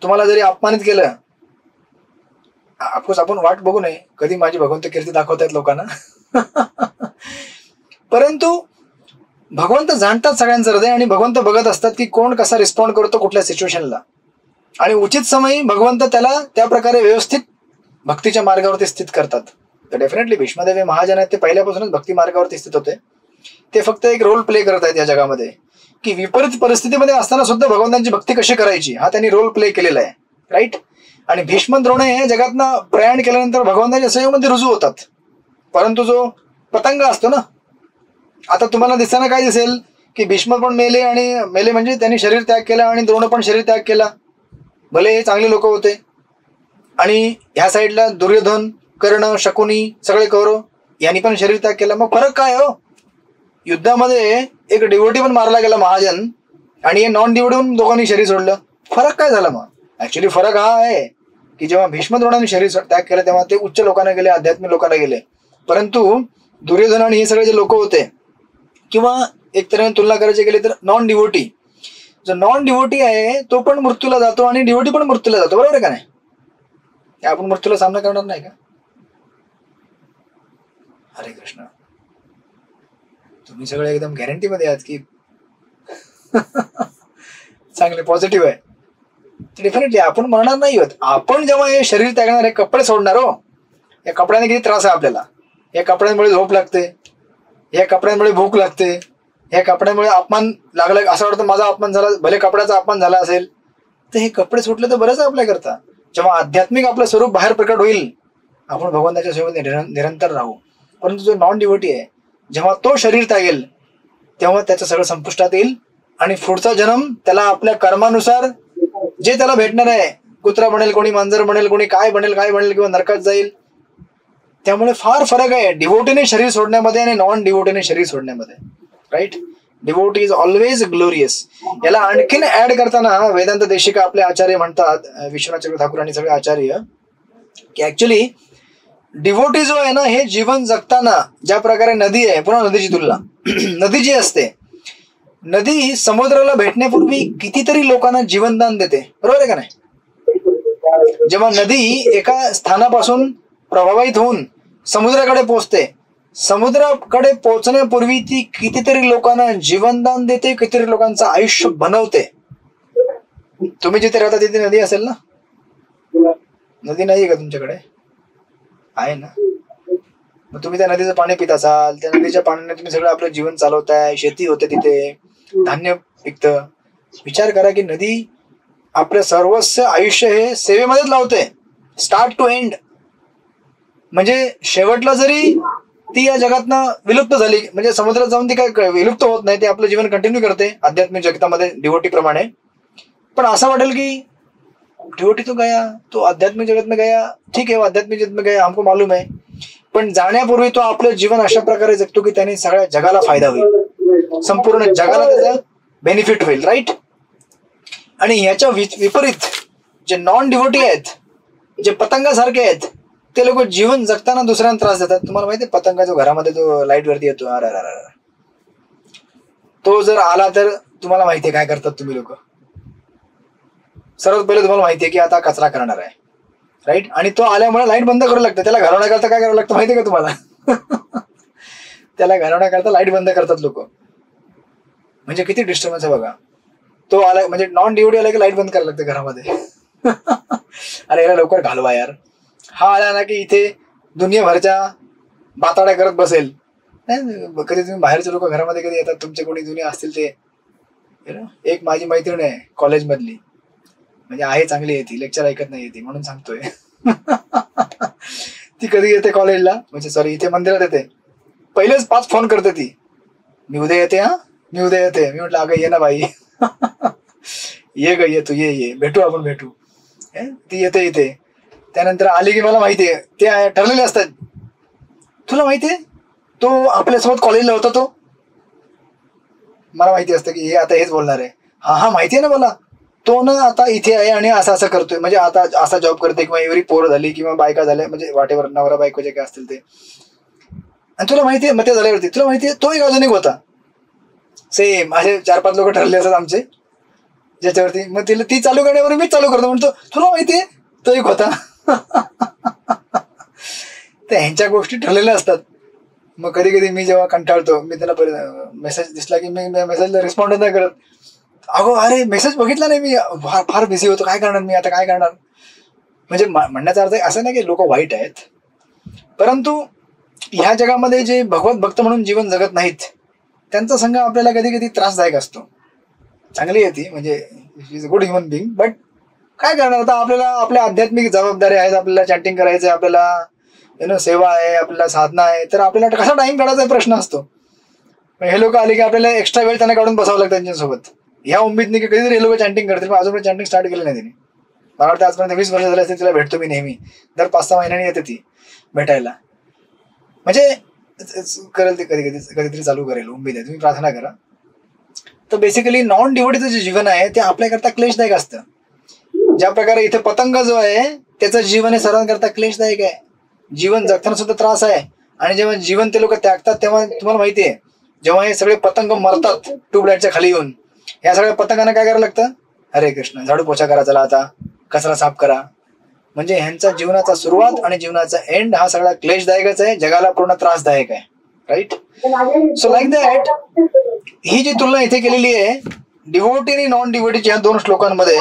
तुम्हाला जरी अपमानित केलं, ऑफकोर्स आपण वाट बघू नये कधी माझी भगवंत कीर्ती दाखवतायत लोकांना. परंतु भगवंत जाणतात सगळ्यांचं हृदय आणि भगवंत बघत असतात की कोण कसा रिस्पॉन्ड करतो कुठल्या सिच्युएशनला, आणि उचित समयी भगवंत त्याला त्या प्रकारे व्यवस्थित भक्तीच्या मार्गावरती स्थित करतात. तर डेफिनेटली भीष्मदेव हे महाजन आहेत, ते पहिल्यापासूनच भक्ती मार्गावरती स्थित होते. ते फक्त एक रोल प्ले करत आहेत या जगामध्ये की विपरीत परिस्थितीमध्ये असताना सुद्धा भगवंतांची भक्ती कशी करायची हा त्यांनी रोल प्ले केलेला आहे. राईट. आणि भीष्म द्रोण हे जगातनं प्रयाण केल्यानंतर भगवंताच्या सेवेमध्ये रुजू होतात. परंतु जो पतंग असतो ना, आता तुम्हाला दिसताना काय दिसेल की भीष्म पण मेले, आणि मेले म्हणजे त्यांनी शरीर त्याग केला, आणि द्रोण पण शरीर त्याग केला. भले हे चांगले लोक होते. आणि ह्या साईडला दुर्योधन, कर्ण, शकुनी, सगळे कौरव यांनी पण शरीर त्याग केला. मग फरक काय हो? युद्धामध्ये एक डिवोटी पण मारला गेला महाजन, आणि हे नॉन डिवोटी पण दोघांनी शरीर सोडलं. फरक काय झाला मग? ऍक्च्युली फरक हा आहे की जेव्हा भीष्म द्रोणांनी शरीर त्याग केलं तेव्हा ते उच्च लोकांना गेले, आध्यात्मिक लोकांना गेले. परंतु दुर्योधन आणि हे सगळे जे लोक होते, किंवा एक तऱ्हेने तुलना करायची गेली तर नॉन डिवोटी, जो नॉन डिवोटी आहे तो पण मृत्यूला जातो आणि डिवोटी पण मृत्यूला जातो. बरोबर आहे का नाही? आपण मृत्यूला सामना करणार नाही का? हरे कृष्ण. तुम्ही सगळे एकदम गॅरंटीमध्ये आहात की चांगले पॉझिटिव्ह आहे. डेफिनेटली आपण मरणार नाही आहोत. आपण जेव्हा हे शरीर त्यागणार, हे कपडे सोडणार हो, या कपड्याने किती त्रास आहे आपल्याला. या कपड्यांमुळे झोप लागते, या कपड्यांमुळे भूक लागते, या कपड्यांमुळे अपमान लागला, असं वाटतं माझा अपमान झाला, भले कपड्याचा अपमान झाला असेल तर हे कपडे सुटले तर बरंच आहे आपल्याकरता. जेव्हा आध्यात्मिक आपलं स्वरूप बाहेर प्रकट होईल आपण भगवंताच्या सेवेमध्ये निरंतर राहू. परंतु जो नॉन डिवोटी आहे, जेव्हा तो शरीर त्यागेल तेव्हा त्याचं सगळं संपुष्टात येईल, आणि पुढचा जन्म त्याला आपल्या कर्मानुसार जे त्याला भेटणार आहे, कुत्रा बनेल, कोणी मांजर बनेल, कोणी काय बनेल किंवा नरकात जाईल. त्यामुळे फार फरक आहे डिवोटीने शरीर सोडण्यामध्ये आणि नॉन डिवोटीने शरीर सोडण्यामध्ये. Right. Devotee is always glorious. याला आणखीन ऍड करताना वेदांत देशिका आपले आचार्य म्हणतात, विश्वनाथ चक्रवर्ती ठाकूर आणि सगळे आचार्य, की ऍक्च्युली डिवोटी जो आहे ना, हे जीवन जगताना ज्या प्रकारे नदी आहे, पुन्हा नदीची तुलना, नदी जी असते, नदी समुद्राला भेटण्यापूर्वी कितीतरी लोकांना जीवनदान देते. बरोबर आहे का नाही? जेव्हा नदी एका स्थानापासून प्रभावित होऊन समुद्राकडे पोहोचते, समुद्राकडे पोहोचण्यापूर्वी ती कितीतरी लोकांना जीवनदान देते, कितीतरी लोकांचं आयुष्य बनवते. तुम्ही जिथे राहता तिथे नदी असेल ना? नदी नाही का तुमच्याकडे? आहे ना? मग तुम्ही त्या नदीचं पाणी पित असाल, त्या नदीच्या पाण्याने तुम्ही सगळं आपलं जीवन चालवताय, शेती होते तिथे, धान्य पिकतं. विचार करा की नदी आपलं सर्वस्व आयुष्य हे सेवेमध्येच लावते, स्टार्ट टू एंड. म्हणजे शेवटला जरी ती या जगातनं विलुप्त झाली, म्हणजे समुद्रात जाऊन ती काय विलुप्त होत नाही, ते आपलं जीवन कंटिन्यू करते आध्यात्मिक जगतामध्ये डिवोटी प्रमाणे. पण असं वाटेल की डिवोटी तो गया, तो आध्यात्मिक जगत में गया, ठीक है वो आध्यात्मिक जगत में गया, हमको मालूम है, पण जाण्यापूर्वी तो आपलं जीवन अशा प्रकारे जगतो की त्याने सगळ्या जगाला फायदा होईल, संपूर्ण जगाला त्याचा बेनिफिट होईल. राईट. आणि याच्या विपरीत जे नॉन डिव्होटी आहेत, जे पतंगासारखे आहेत, ते लोक जीवन जगताना दुसऱ्यांना त्रास देतात. तुम्हाला माहिती आहे पतंगा जो घरामध्ये तो लाईट वरती येतो, अरे तो जर आला तर तुम्हाला माहितीये काय करतात तुम्ही लोक. सर्वात पहिले तुम्हाला माहितीये की आता कचरा करणार आहे. राईट. आणि तो आल्यामुळे लाईट बंद करावं लागतं. त्याला घालवण्याकरता काय करावं लागतं माहितीये का तुम्हाला? त्याला घालवण्याकरता लाईट बंद करतात लोक. म्हणजे किती डिस्टर्बन्स आहे बघा. तो आला म्हणजे नॉन ड्युटी आला की लाईट बंद करायला लागते घरामध्ये. अरे याला लवकर घालवा यार. हा आला ना की इथे दुनियाभरच्या बाताड्या करत बसेल. कधी तुम्ही बाहेरचे लोक घरामध्ये कधी येतात, तुमचे कोणी जुने असतील ते. एक माझी मैत्रीण आहे कॉलेजमधली, म्हणजे आहे चांगली आहे ती, लेक्चर ऐकत नाही ती म्हणून सांगतोय. ती कधी येते कॉलेजला, म्हणजे सॉरी इथे मंदिरात येते, पहिलेच 5 फोन करते ती, मी उद्या येते, मी उद्या येते. मी म्हटलं अगं ये ना बाई. ये ग ये, तू ये भेटू, आपण भेटू. ती येते इथे. त्यानंतर आली की मला माहितीये ते ठरलेले असतात. तुला माहितीये तो आपल्यासोबत कॉलेजला होता, तो मला माहिती असतं की हे आता हेच बोलणार आहे. हा माहितीये ना मला, तो ना आता इथे आहे आणि असं करतोय, म्हणजे आता असा जॉब करते किंवा एवढी पोरं झाली किंवा बायका झाल्या, म्हणजे वाटेवर नवरा बायको जे काय असतील ते. आणि तुला माहितीये मग ते झाल्यावरती तुला माहितीये तो एक अजून एक होता सेम. असे 4-5 लोक ठरले असतात आमचे ज्याच्यावरती. मग तिला ती चालू करण्यावर मीच चालू करतो. म्हणतो तुला माहितीये तो एक होता. तर ह्यांच्या गोष्टी ठरलेल्या असतात. मग कधी कधी मी जेव्हा कंटाळतो, मी त्याला मेसेज दिसला की मी मेसेजला रिस्पॉन्ड नाही करत. अगो अरे मेसेज बघितला नाही मी, फार बिझी होतो, काय करणार मी आता, काय करणार. म्हणजे म्हणण्याचा अर्थ असं नाही की लोक वाईट आहेत, परंतु ह्या जगामध्ये जे भगवत भक्त म्हणून जीवन जगत नाहीत त्यांचा संघ आपल्याला कधी कधी त्रासदायक असतो. चांगली आहे ती, म्हणजे is a good human being, but काय करणार आता. आपल्याला आपल्या आध्यात्मिक जबाबदारी आहेत, आपल्याला चॅटिंग करायचं आहे, आपल्याला सेवा आहे, आपल्याला साधना आहे, तर आपल्याला कसा टाइम काढायचा प्रश्न असतो. हे लोक आले की आपल्याला एक्स्ट्रा वेळ त्यांना काढून बसावं लागतं त्यांच्यासोबत. ह्या उमेदनी की कधीतरी हे लोक चॅटिंग करतील, पण अजूनपर्यंत चॅटिंग स्टार्ट केलं नाही त्यांनी. मला वाटतं आजपर्यंत 20 वर्ष झाले असतील तिला भेटतो मी नेहमी, दर 5-6 महिन्यांनी येते ती भेटायला. म्हणजे करेल ती कधीतरी चालू करेल, उमेद आहे, तुम्ही प्रार्थना करा. तर बेसिकली नॉन डिव्होटीचं जे जीवन आहे ते आपल्याकरता क्लेशदायक असतं. ज्या प्रकारे इथे पतंग जो आहे त्याचं जीवन हे सर्वांकरता क्लेशदायक आहे. जीवन जगताना सुद्धा त्रास आहे. आणि जेव्हा जीवन ते लोक त्यागतात तेव्हा तुम्हाला माहितीये, जेव्हा हे सगळे पतंग मरतात ट्यूबलाईटच्या खाली येऊन, ह्या सगळ्या पतंगांना काय करायला लागतं, हरे कृष्ण, झाडू पोछा करा, चला आता कचरा साफ करा. म्हणजे ह्यांचा जीवनाचा सुरुवात आणि जीवनाचा एंड हा सगळा क्लेशदायकच आहे, जगाला पूर्ण त्रासदायक आहे. राईट. सो लाईक दॅट ही जी तुलना इथे केलेली आहे डिव्होटी आणि नॉन डिव्होटीच्या या 2 श्लोकांमध्ये.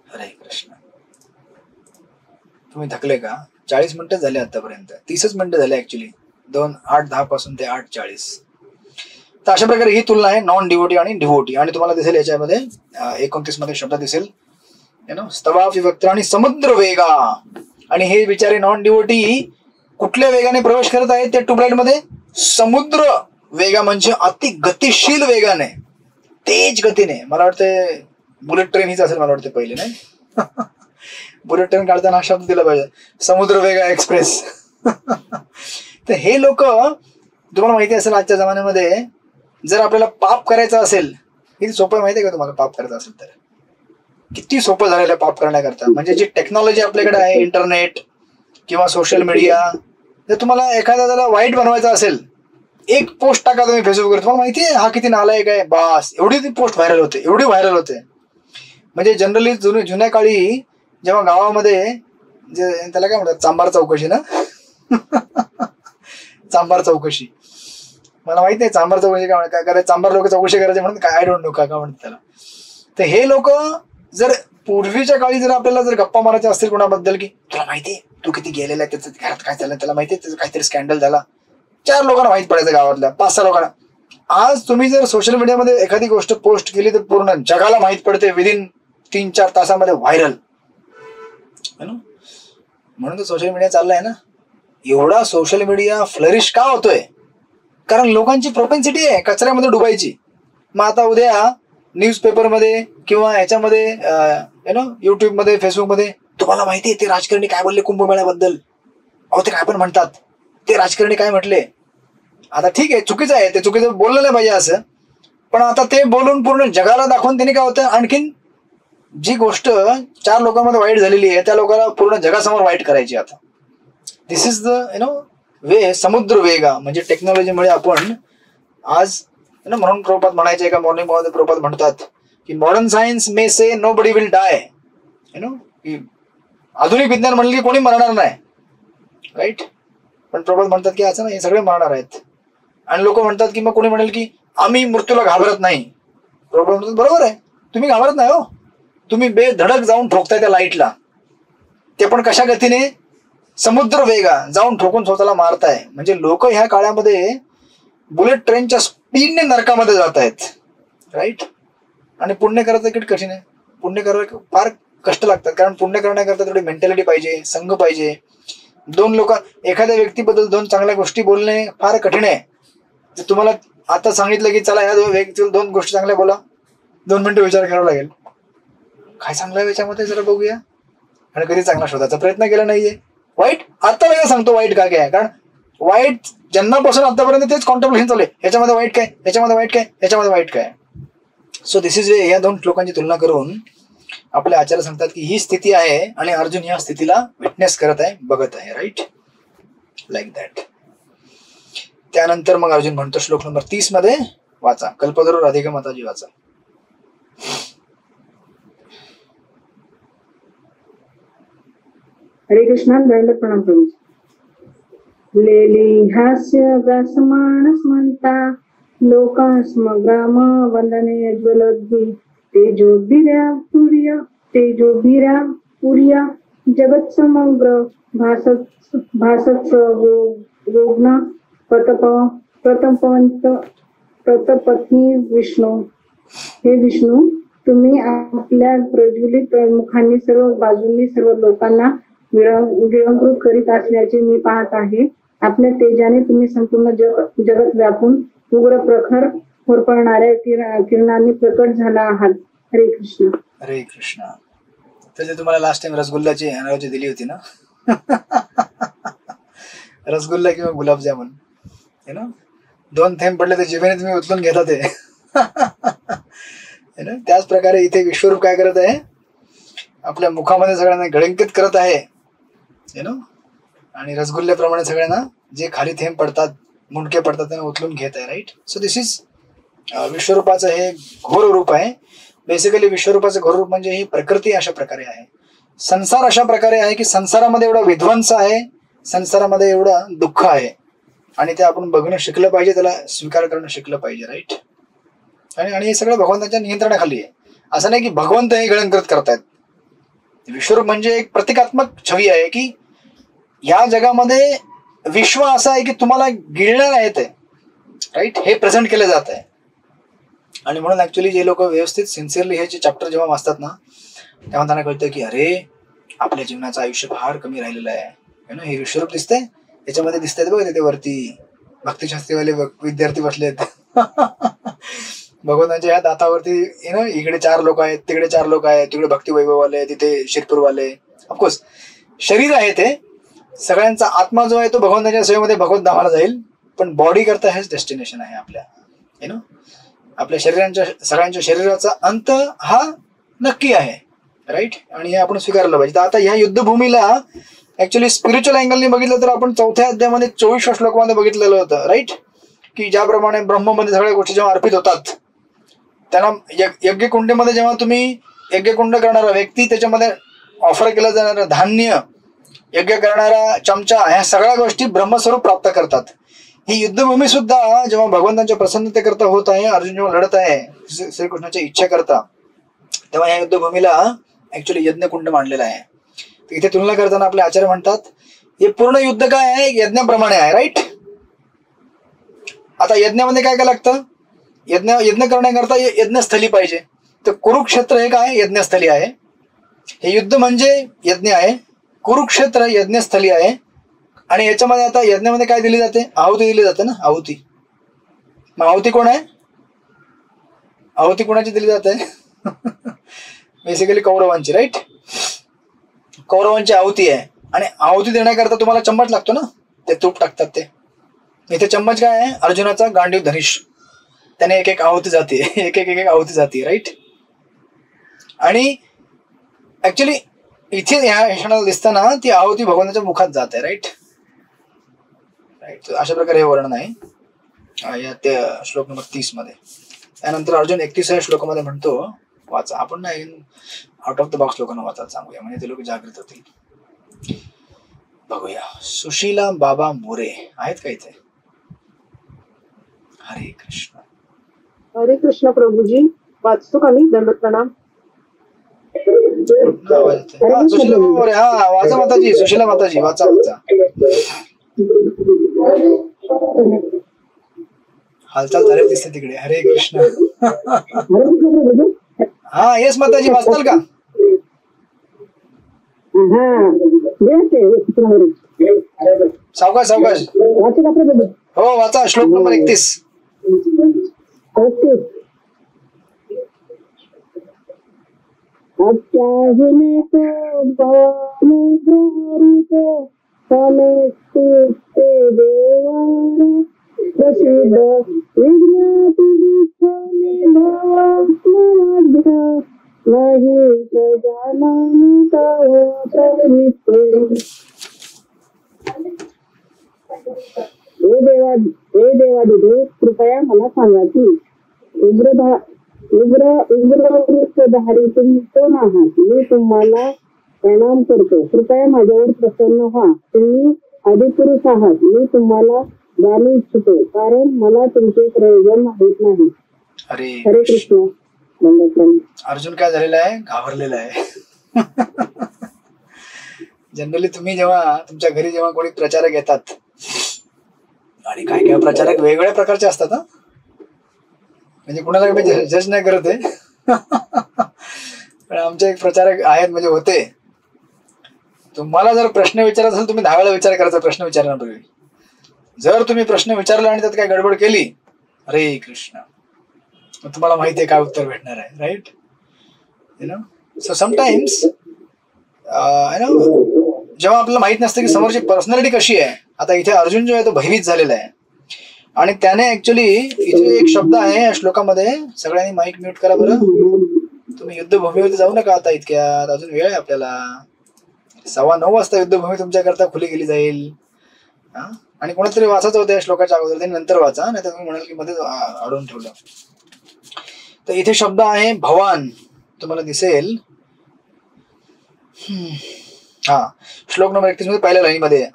हरे कृष्ण. तुम्ही थकले का? 40 मिनिटं झाले आतापर्यंत, 30च मिनिटं झाले ऍक्च्युली. 8:10 पासून ते 8:40. तर अशा प्रकारे ही तुलना आहे नॉन डिव्होटी आणि डिव्होटी. आणि तुम्हाला दिसेल याच्यामध्ये 29 मध्ये शब्द दिसेल, स्तवा विभक्त आणि समुद्र वेगा. आणि हे बिचारे नॉन डिव्होटी कुठल्या वेगाने प्रवेश करत आहेत त्या ट्यूबलाईट मध्ये? समुद्र वेगा, म्हणजे अति गतिशील वेगाने, तेज गतीने. मला वाटतं बुलेट ट्रेन हीच असेल, मला वाटतं पहिले नाही. बुलेट ट्रेन काढताना हा शब्द दिला पाहिजे, समुद्र वेगा एक्सप्रेस. तर हे लोक, तुम्हाला माहिती असेल आजच्या जमान्यामध्ये जर आपल्याला पाप करायचं असेल, किती सोपं माहिती आहे का तुम्हाला? पाप करायचं असेल तर किती सोपं झालेलं आहे पाप करण्याकरता. म्हणजे जी टेक्नॉलॉजी आपल्याकडे आहे, इंटरनेट किंवा सोशल मीडिया, जर तुम्हाला एखाद्याला वाईट बनवायचं असेल, एक पोस्ट टाका तुम्ही फेसबुकवर, तुम्हाला माहितीये हा किती नालायक आहे, बास एवढी ती पोस्ट व्हायरल होते, एवढी व्हायरल होते. म्हणजे जनरली जुन्या काळी जेव्हा गावामध्ये जे त्याला काय म्हणतात, चांबार चौकशी ना. चांबार चौकशी, मला माहित नाही चांबार चौकशी काय करायचं, चांबार लोक चौकशी करायचे म्हणून काय, आय डोंट नो काय म्हणतात त्याला. तर हे लोक जर पूर्वीच्या काळी जर आपल्याला जर गप्पा मारायच्या असतील कोणाबद्दल, की तुला माहितीये तू किती गेलेला आहे, त्याचं घरात काय चाललं, त्याला माहितीये त्याचं काहीतरी स्कॅन्डल झाला, 4 लोकांना माहित पडायचं, गावातल्या 5-6 लोकांना. आज तुम्ही जर सोशल मीडियामध्ये एखादी गोष्ट पोस्ट केली तर पूर्ण जगाला माहित पडते, विदिन 3-4 तासामध्ये व्हायरल. म्हणून तर सोशल मीडिया चाललाय ना. एवढा सोशल मीडिया फ्लरिश का होतोय? कारण लोकांची प्रोपेन्सिटी आहे कचऱ्यामध्ये डुबायची. मग आता उद्या न्यूजपेपरमध्ये किंवा ह्याच्यामध्ये युट्यूबमध्ये, फेसबुकमध्ये तुम्हाला माहिती आहे ते राजकारणी काय बोलले कुंभमेळ्याबद्दल, अहो ते काय पण म्हणतात, ते राजकारणी काय म्हटले. आता ठीक आहे, चुकीचं आहे, ते चुकीचं बोललं नाही पाहिजे असं, पण आता ते बोलून पूर्ण जगाला दाखवून त्यांनी काय होतं, आणखीन जी गोष्ट 4 लोकांमध्ये वाईट झालेली आहे त्या लोकांना पूर्ण जगासमोर वाईट करायची. आता दिस इज द वे, समुद्र वेगा. म्हणजे टेक्नॉलॉजीमुळे आपण आज म्हणून प्रभुपाद म्हणायचे, एका मॉर्निंग मध्ये प्रभुपाद म्हणतात की modern science may say nobody will die, की आधुनिक विज्ञान म्हणलं की कोणी मरणार नाही, राईट. पण प्रभुपाद म्हणतात की असं नाही, हे सगळे मरणार आहेत. आणि लोक म्हणतात की मग कोणी म्हणेल की आम्ही मृत्यूला घाबरत नाही. प्रभुपाद म्हणतात बरोबर आहे, तुम्ही घाबरत नाही हो, तुम्ही बेधडक जाऊन ठोकताय त्या लाईटला, ते पण कशा गतीने, समुद्र वेगा जाऊन ठोकून स्वतःला मारताय. म्हणजे लोक ह्या काळामध्ये बुलेट ट्रेनच्या स्पीडने नरकामध्ये जात आहेत, राईट. आणि पुण्य करायचं किती कठीण आहे, पुण्य करायला फार कष्ट लागतात, कारण पुण्य करण्याकरता थोडी मेंटॅलिटी पाहिजे, संघ पाहिजे. 2 लोक, एखाद्या व्यक्तीबद्दल 2 चांगल्या गोष्टी बोलणे फार कठीण आहे. तुम्हाला आता सांगितलं की चला ह्या व्यक्तीला 2 गोष्टी चांगल्या बोला, 2 मिनिटं विचार करावा लागेल, काय चांगलं आहे याच्यामध्ये जरा बघूया, आणि कधी चांगला शोधायचा प्रयत्न केला नाहीये. वाईट आता वेगळं सांगतो वाईट काय काय, कारण वाईट जन्मापासून आतापर्यंत तेच कॉन्टेम्प्लेशन चालू आहे, ह्याच्यामध्ये वाईट काय, ह्याच्यामध्ये वाईट काय, ह्याच्यामध्ये वाईट काय. So this is way. या 2 श्लोकांची तुलना करून आपले आचार्य सांगतात की ही स्थिती आहे आणि अर्जुन या स्थितीला विटनेस करत आहे, बघत आहे, राईट, लाईक दॅट. त्यानंतर मग अर्जुन म्हणतो श्लोक नंबर 30 मध्ये, वाचा, कल्पतरू राधिका माताजी वाचा. हरे कृष्णा. दंड प्रणाम प्रभू. लेली हास्य व्यास मानस म्हणता, लोकास्मग्राम वंदने ज्वलद्वी, तेजोभिर्या पुर्या जगत समग्र भासत रोग्ना प्रतपत्नी विष्णू. हे विष्णू, तुम्ही आपल्या प्रज्वलित मुखांनी सर्व बाजूंनी सर्व लोकांना गिळंकृत करीत असल्याचे मी पाहत आहे. आपल्या तेजाने तुम्ही संपूर्ण जगत व्यापून उग्र प्रखर होरपळणाऱ्या किरणांनी प्रकट झाला आहात. हरे कृष्ण. हरे कृष्ण. त्याचे तुम्हाला लास्ट टाइम रसगुल्लाची अनावची दिली होती ना, रसगुल्ला किंवा गुलाबजामुन, 2 थेंब पडले तर जिभेने तुम्ही उचलून घेता ते. त्याच प्रकारे इथे विश्वरूप काय करत आहे, आपल्या मुखामध्ये सगळ्यांना गळंकित करत आहे, आणि रसगुल्ल्याप्रमाणे सगळ्यांना जे खाली थेंब पडतात, मुंडके पडतात, त्यांना उचलून घेत आहे, राईट. सो दिस इज विश्वरूपाचं हे घोर रूप आहे. बेसिकली विश्वरूपाचं घोर रूप म्हणजे ही प्रकृती अशा प्रकारे आहे, संसार अशा प्रकारे आहे की संसारामध्ये एवढा विध्वंस आहे, संसारामध्ये एवढं दुःख आहे, आणि ते आपण बघणं शिकलं पाहिजे, त्याला स्वीकार करणं शिकलं पाहिजे, राईट. आणि हे सगळं भगवंताच्या नियंत्रणाखाली आहे. असं नाही की भगवंत हे गिळंकृत करतायत. विश्वरूप म्हणजे एक प्रतिकात्मक छवी आहे की या जगामध्ये विश्व असं आहे की तुम्हाला गिळणार आहे ते, राईट, हे प्रेझेंट केलं जात आहे. आणि म्हणून ऍक्च्युली जे लोक व्यवस्थित सिन्सिअरली हे जे चॅप्टर जेव्हा वाचतात ना, तेव्हा त्यांना कळतं की अरे आपल्या जीवनाचं आयुष्य फार कमी राहिलेलं आहे. हे विश्वरूप दिसतंय, याच्यामध्ये दिसतंय बघा तिथे वरती भक्तिशास्त्रीवाले विद्यार्थी बसलेत. भगवंतांच्या ह्या दातावरती इकडे 4 लोक आहेत, तिकडे 4 लोक आहेत, तिकडे भक्ती वैभववाले, तिथे शिरपूरवाले. ऑफकोर्स शरीर आहे ते, सगळ्यांचा आत्मा जो आहे तो भगवंताच्या सेवेमध्ये भगवत धामाला जाईल, पण बॉडी करता हेच डेस्टिनेशन आहे आपल्या. आपल्या सगळ्यांच्या शरीराचा अंत हा नक्की आहे, राईट. आणि हे आपण स्वीकारलं पाहिजे. तर आता ह्या युद्धभूमीला ऍक्च्युली स्पिरिच्युअल अँगलने बघितलं तर आपण 4थ्या अध्यायामध्ये 24व्या श्लोकामध्ये बघितलेलं होतं, राईट, की ज्याप्रमाणे ब्रह्ममध्ये सगळ्या गोष्टी जेव्हा अर्पित होतात, त्यांना यज्ञकुंडीमध्ये जेव्हा तुम्ही यज्ञकुंड करणारा व्यक्ती, त्याच्यामध्ये ऑफर केलं जाणारं धान्य, यज्ञ करणारा चमचा, ह्या सगळ्या गोष्टी ब्रह्मस्वरूप प्राप्त करतात. ही युद्धभूमी सुद्धा जेव्हा भगवंतांच्या प्रसन्नतेकरता होत आहे, अर्जुन जेव्हा लढत आहे श्रीकृष्णाच्या इच्छा करता, तेव्हा या युद्धभूमीला ऍक्च्युली यज्ञकुंड मांडलेला आहे. इथे तुलना करताना आपले आचार्य म्हणतात हे पूर्ण युद्ध काय आहे, यज्ञाप्रमाणे आहे, राईट. आता यज्ञामध्ये काय काय लागतं, यज्ञ करण्याकरता यज्ञस्थली पाहिजे. तर कुरुक्षेत्र हे काय, यज्ञस्थली आहे. हे युद्ध म्हणजे यज्ञ आहे, कुरुक्षेत्र यज्ञस्थली आहे. आणि याच्यामध्ये आता यज्ञामध्ये काय दिली जाते, आहुती दिली जाते ना, आहुती. मग आहुती कोण आहे, आहुती कोणाची दिली जाते, बेसिकली कौरवांची, राईट. कौरवांची आहुती आहे आणि आहुती देण्याकरता तुम्हाला चम्मच लागतो ना, ते तूप टाकतात ते. इथे चम्मच काय आहे, अर्जुनाचा गांडीव धनुष, त्याने एक एक आहुती जाते, एक एक आहुती जाते, राईट. आणि ऍक्च्युली इथे ह्या क्षणाला दिसताना ती आहुती भगवानाच्या मुखात जाते, राईट. राईट. अशा प्रकारे हे वर्णन आहे या त्या श्लोक नंबर 30 मध्ये. त्यानंतर अर्जुन 31 श्लोकामध्ये म्हणतो, वाचा. आपण नाही आउट ऑफ द बॉक्स लोकांना वाचायला सांगूया, म्हणजे ते लोक जागृत होतील. बघूया. सुशीला बाबा मोरे आहेत का इथे? हरे कृष्ण. हरे कृष्ण प्रभूजी. वाचतो का मी? दंडवत प्रणाम. सुशीला बाबा मोरे. हा, वाचा माताजी. सुशीला माताजी वाचा वाचा. हालचाल झाले दिसते तिकडे. हरे कृष्ण. हा, येस माताजी, वाचताल का? सावकाश सावकाश. हो, वाचा. श्लोक नंबर 31. हे देवादिदेव, कृपया मला सांगा की उग्रवृत्तधारी तुम्ही कोण आहात? मी तुम्हाला प्रणाम करतो. कृपया माझ्यावर प्रसन्न व्हा. तुम्ही आदिपुरुष आहात. मी तुम्हाला जाणू इच्छितो, कारण मला तुमचे प्रयोजन माहित नाही. हरे कृष्ण. अर्जुन काय झालेला आहे? घाबरलेला आहे. जनरली तुम्ही जेव्हा तुमच्या घरी जेव्हा कोणी प्रचारक येतात, आणि काय काय प्रचारक वेगवेगळ्या प्रकारचे असतात, हा, म्हणजे कुणाला मी जज नाही करत आहे. पण आमचे एक प्रचारक आहेत, म्हणजे होते. तुम्हाला जर प्रश्न विचारायचा असेल, तुम्ही 10 वेळा विचार करायचा प्रश्न विचारण्यापूर्वी. जर तुम्ही प्रश्न विचारला आणि त्यात काय गडबड केली, हरे कृष्ण, मग तुम्हाला माहिती आहे काय उत्तर भेटणार आहे, right. You know, so sometimes जेव्हा आपल्याला माहित नसतं की समोरची पर्सनॅलिटी कशी आहे. आता इथे अर्जुन जो आहे तो भयभीत झालेला आहे, आणि त्याने ऍक्च्युली इथे एक शब्द आहे या श्लोकामध्ये. सगळ्यांनी माईक म्यूट करा बरं. तुम्ही युद्धभूमीवरती जाऊ नका आता इतक्यात, अजून वेळ आहे आपल्याला. 9:15 वाजता युद्धभूमी तुमच्या करता खुली केली जाईल. आणि कोणातरी वाचायचं होतं या श्लोकाच्या अगोदर, त्यांनी नंतर वाचा, नाही तर तुम्ही म्हणाल की मध्ये अडवून ठेवलं. तर इथे शब्द आहे भवान, तुम्हाला दिसेल. हा, श्लोक नंबर 31 मध्ये पहिल्या लाईनीमध्ये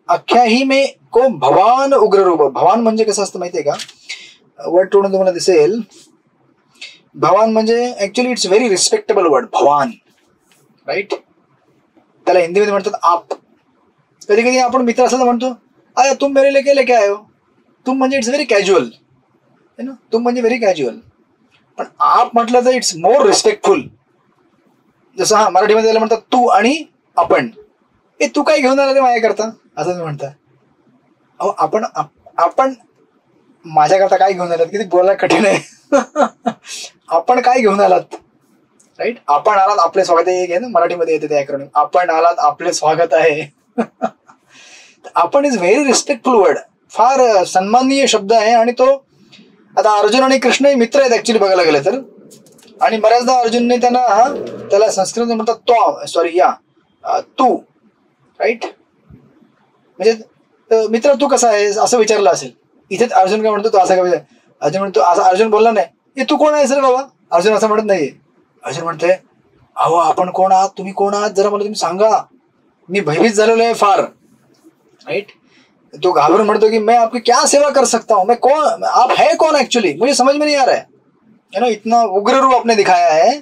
अख्याही मे को भवान उग्ररूप. भवान म्हणजे कसं असतं माहितीये का? वर्ड तोडून तुम्हाला दिसेल. भवान म्हणजे actually it's very respectable word, भवान, राईट. त्याला हिंदीमध्ये म्हणतात आप. कधी कधी आपण मित्र असला तर म्हणतो, अरे तुम मेरे लेके लेके आए हो. तुम म्हणजे इट्स व्हेरी कॅज्युअल, है ना. तुम म्हणजे व्हेरी कॅज्युअल. पण आप म्हटलं तर इट्स मोर रिस्पेक्टफुल. जसं हा मराठीमध्ये त्याला म्हणतात तू आणि आपण. ए, तू काय घेऊन आला रे माझ्याकरता, असं तुम्ही म्हणता. अहो, आपण माझ्याकरता काय घेऊन आलात? किती बोलायला कठीण आहे. आपण काय घेऊन आलात, राईट. आपण आलात, आपले स्वागत आहे ना, मराठीमध्ये येते ते ॲक्रोनिम. आपण आलात, आपले स्वागत आहे. आपण इज व्हेरी रिस्पेक्टफुल वर्ड, फार सन्माननीय शब्द आहे. आणि तो आता अर्जुन आणि कृष्ण हे मित्र आहेत ऍक्च्युली बघायला गेलं तर. आणि बऱ्याचदा अर्जुनने त्याला संस्कृत म्हणतात तो, सॉरी या तू, राईट. म्हणजे मित्र तू कसा आहेस असं विचारलं असेल. इथे अर्जुन काय म्हणतो, तो असं काय अर्जुन म्हणतो, असं अर्जुन बोलला नाही, हे तू कोण आहेस रे बाबा. अर्जुन असं म्हणत नाहीये. अर्जुन म्हणतोय, अहो आपण कोण आहात, तुम्ही कोण आहात, जरा मला तुम्ही सांगा, मी भयभीत झालेलो आहे फार, राईट. तो घाबरून म्हणतो की मैं आपकी क्या सेवा कर सकता हूँ, मैं कौन, आप है कौन एक्चुअली, मुझे समझ में नहीं आ रहा है. यू नो, इतना उग्र रूप आपने दिखाया है.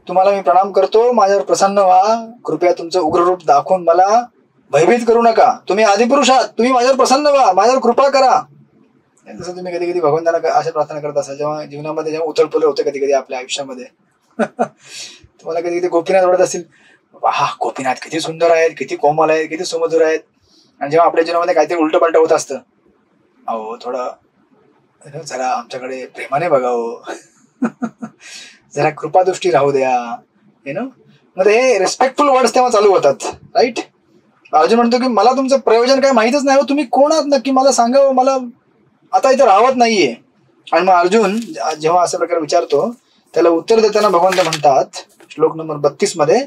तुम्हाला मी प्रणाम करतो, माझ्यावर प्रसन्न व्हा. कृपया तुमचं उग्र रूप दाखवून मला भयभीत करू नका. तुम्ही आदिपुरुष आहात, तुम्ही माझ्यावर प्रसन्न व्हा, माझ्यावर कृपा करा. जसं तुम्ही कधी कधी भगवंतांना अशा प्रार्थना करत असाल जेव्हा जीवनामध्ये जेव्हा उथलपुल होते कधी कधी आपल्या आयुष्यामध्ये. तुम्हाला कधी कधी गोपीनाथ आवडत असतील, हा गोपीनाथ किती सुंदर आहेत, किती कोमल आहेत, किती सुमधुर आहेत. आणि जेव्हा आपल्या जीवनामध्ये काहीतरी उलट पालट होत असतं, अहो थोडं जरा आमच्याकडे प्रेमाने बघावं. जरा कृपादृष्टी राहू द्या, मग हे रिस्पेक्टफुल वर्ड्स तेव्हा चालू होतात. राईट. अर्जुन म्हणतो की मला तुमचं प्रयोजन काय माहितच नाही, तुम्ही कोण आहात नक्की मला सांगावं, मला आता इथं राहत नाहीये. आणि मग अर्जुन जेव्हा अशा प्रकारे विचारतो त्याला उत्तर देताना भगवंत म्हणतात श्लोक नंबर 32 मध्ये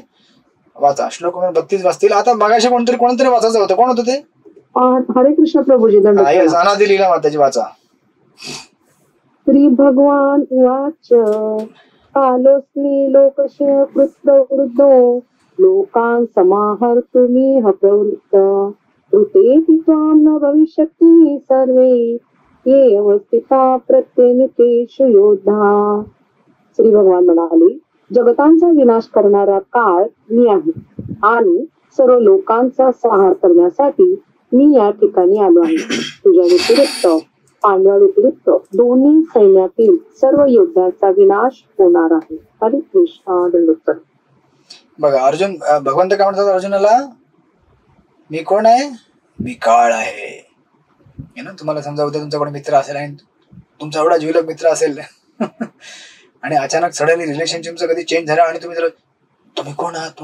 वाचा. श्लोक नंबर 32 वाचतील. आता मगाशी कोणतरी वाचायचं होतं. कोण होतं ते? हरे कृष्ण प्रभूजी. दंड. अनादी लीला माताची वाचा. श्री भगवान उवाच कालोस्मी लोकस्य कृतवृद्धो लोकान् समाहर्तुमिह प्रवृत्त ऋतेऽपि त्वां न भविष्यति सर्वे ये अवस्थिता प्रत्येनुकेषु योद्धा. श्री भगवान म्हणाले, जगतांचा विनाश करणारा काळ मी आहे आणि सर्व लोकांचा संहार करण्यासाठी मी या ठिकाणी आलो आहे. तुझ्या व्यतिरिक्त पांडवा व्यतिरिक्त दोन्ही सैन्यातील सर्व योद्ध्यांचा विनाश होणार आहे. हरे कृष्ण. दंडोत्तर. बघा अर्जुन, भगवंत काय म्हणतात अर्जुनाला? मी कोण आहे? मी काळ आहे. तुम्हाला समजा उद्या तुमचा कोणी मित्र असेल आणि तुमचा एवढा जीवलग मित्र असेल आणि अचानक सडनली रिलेशनशिपचं कधी चेंज झालं आणि तुम्ही कोण आहात?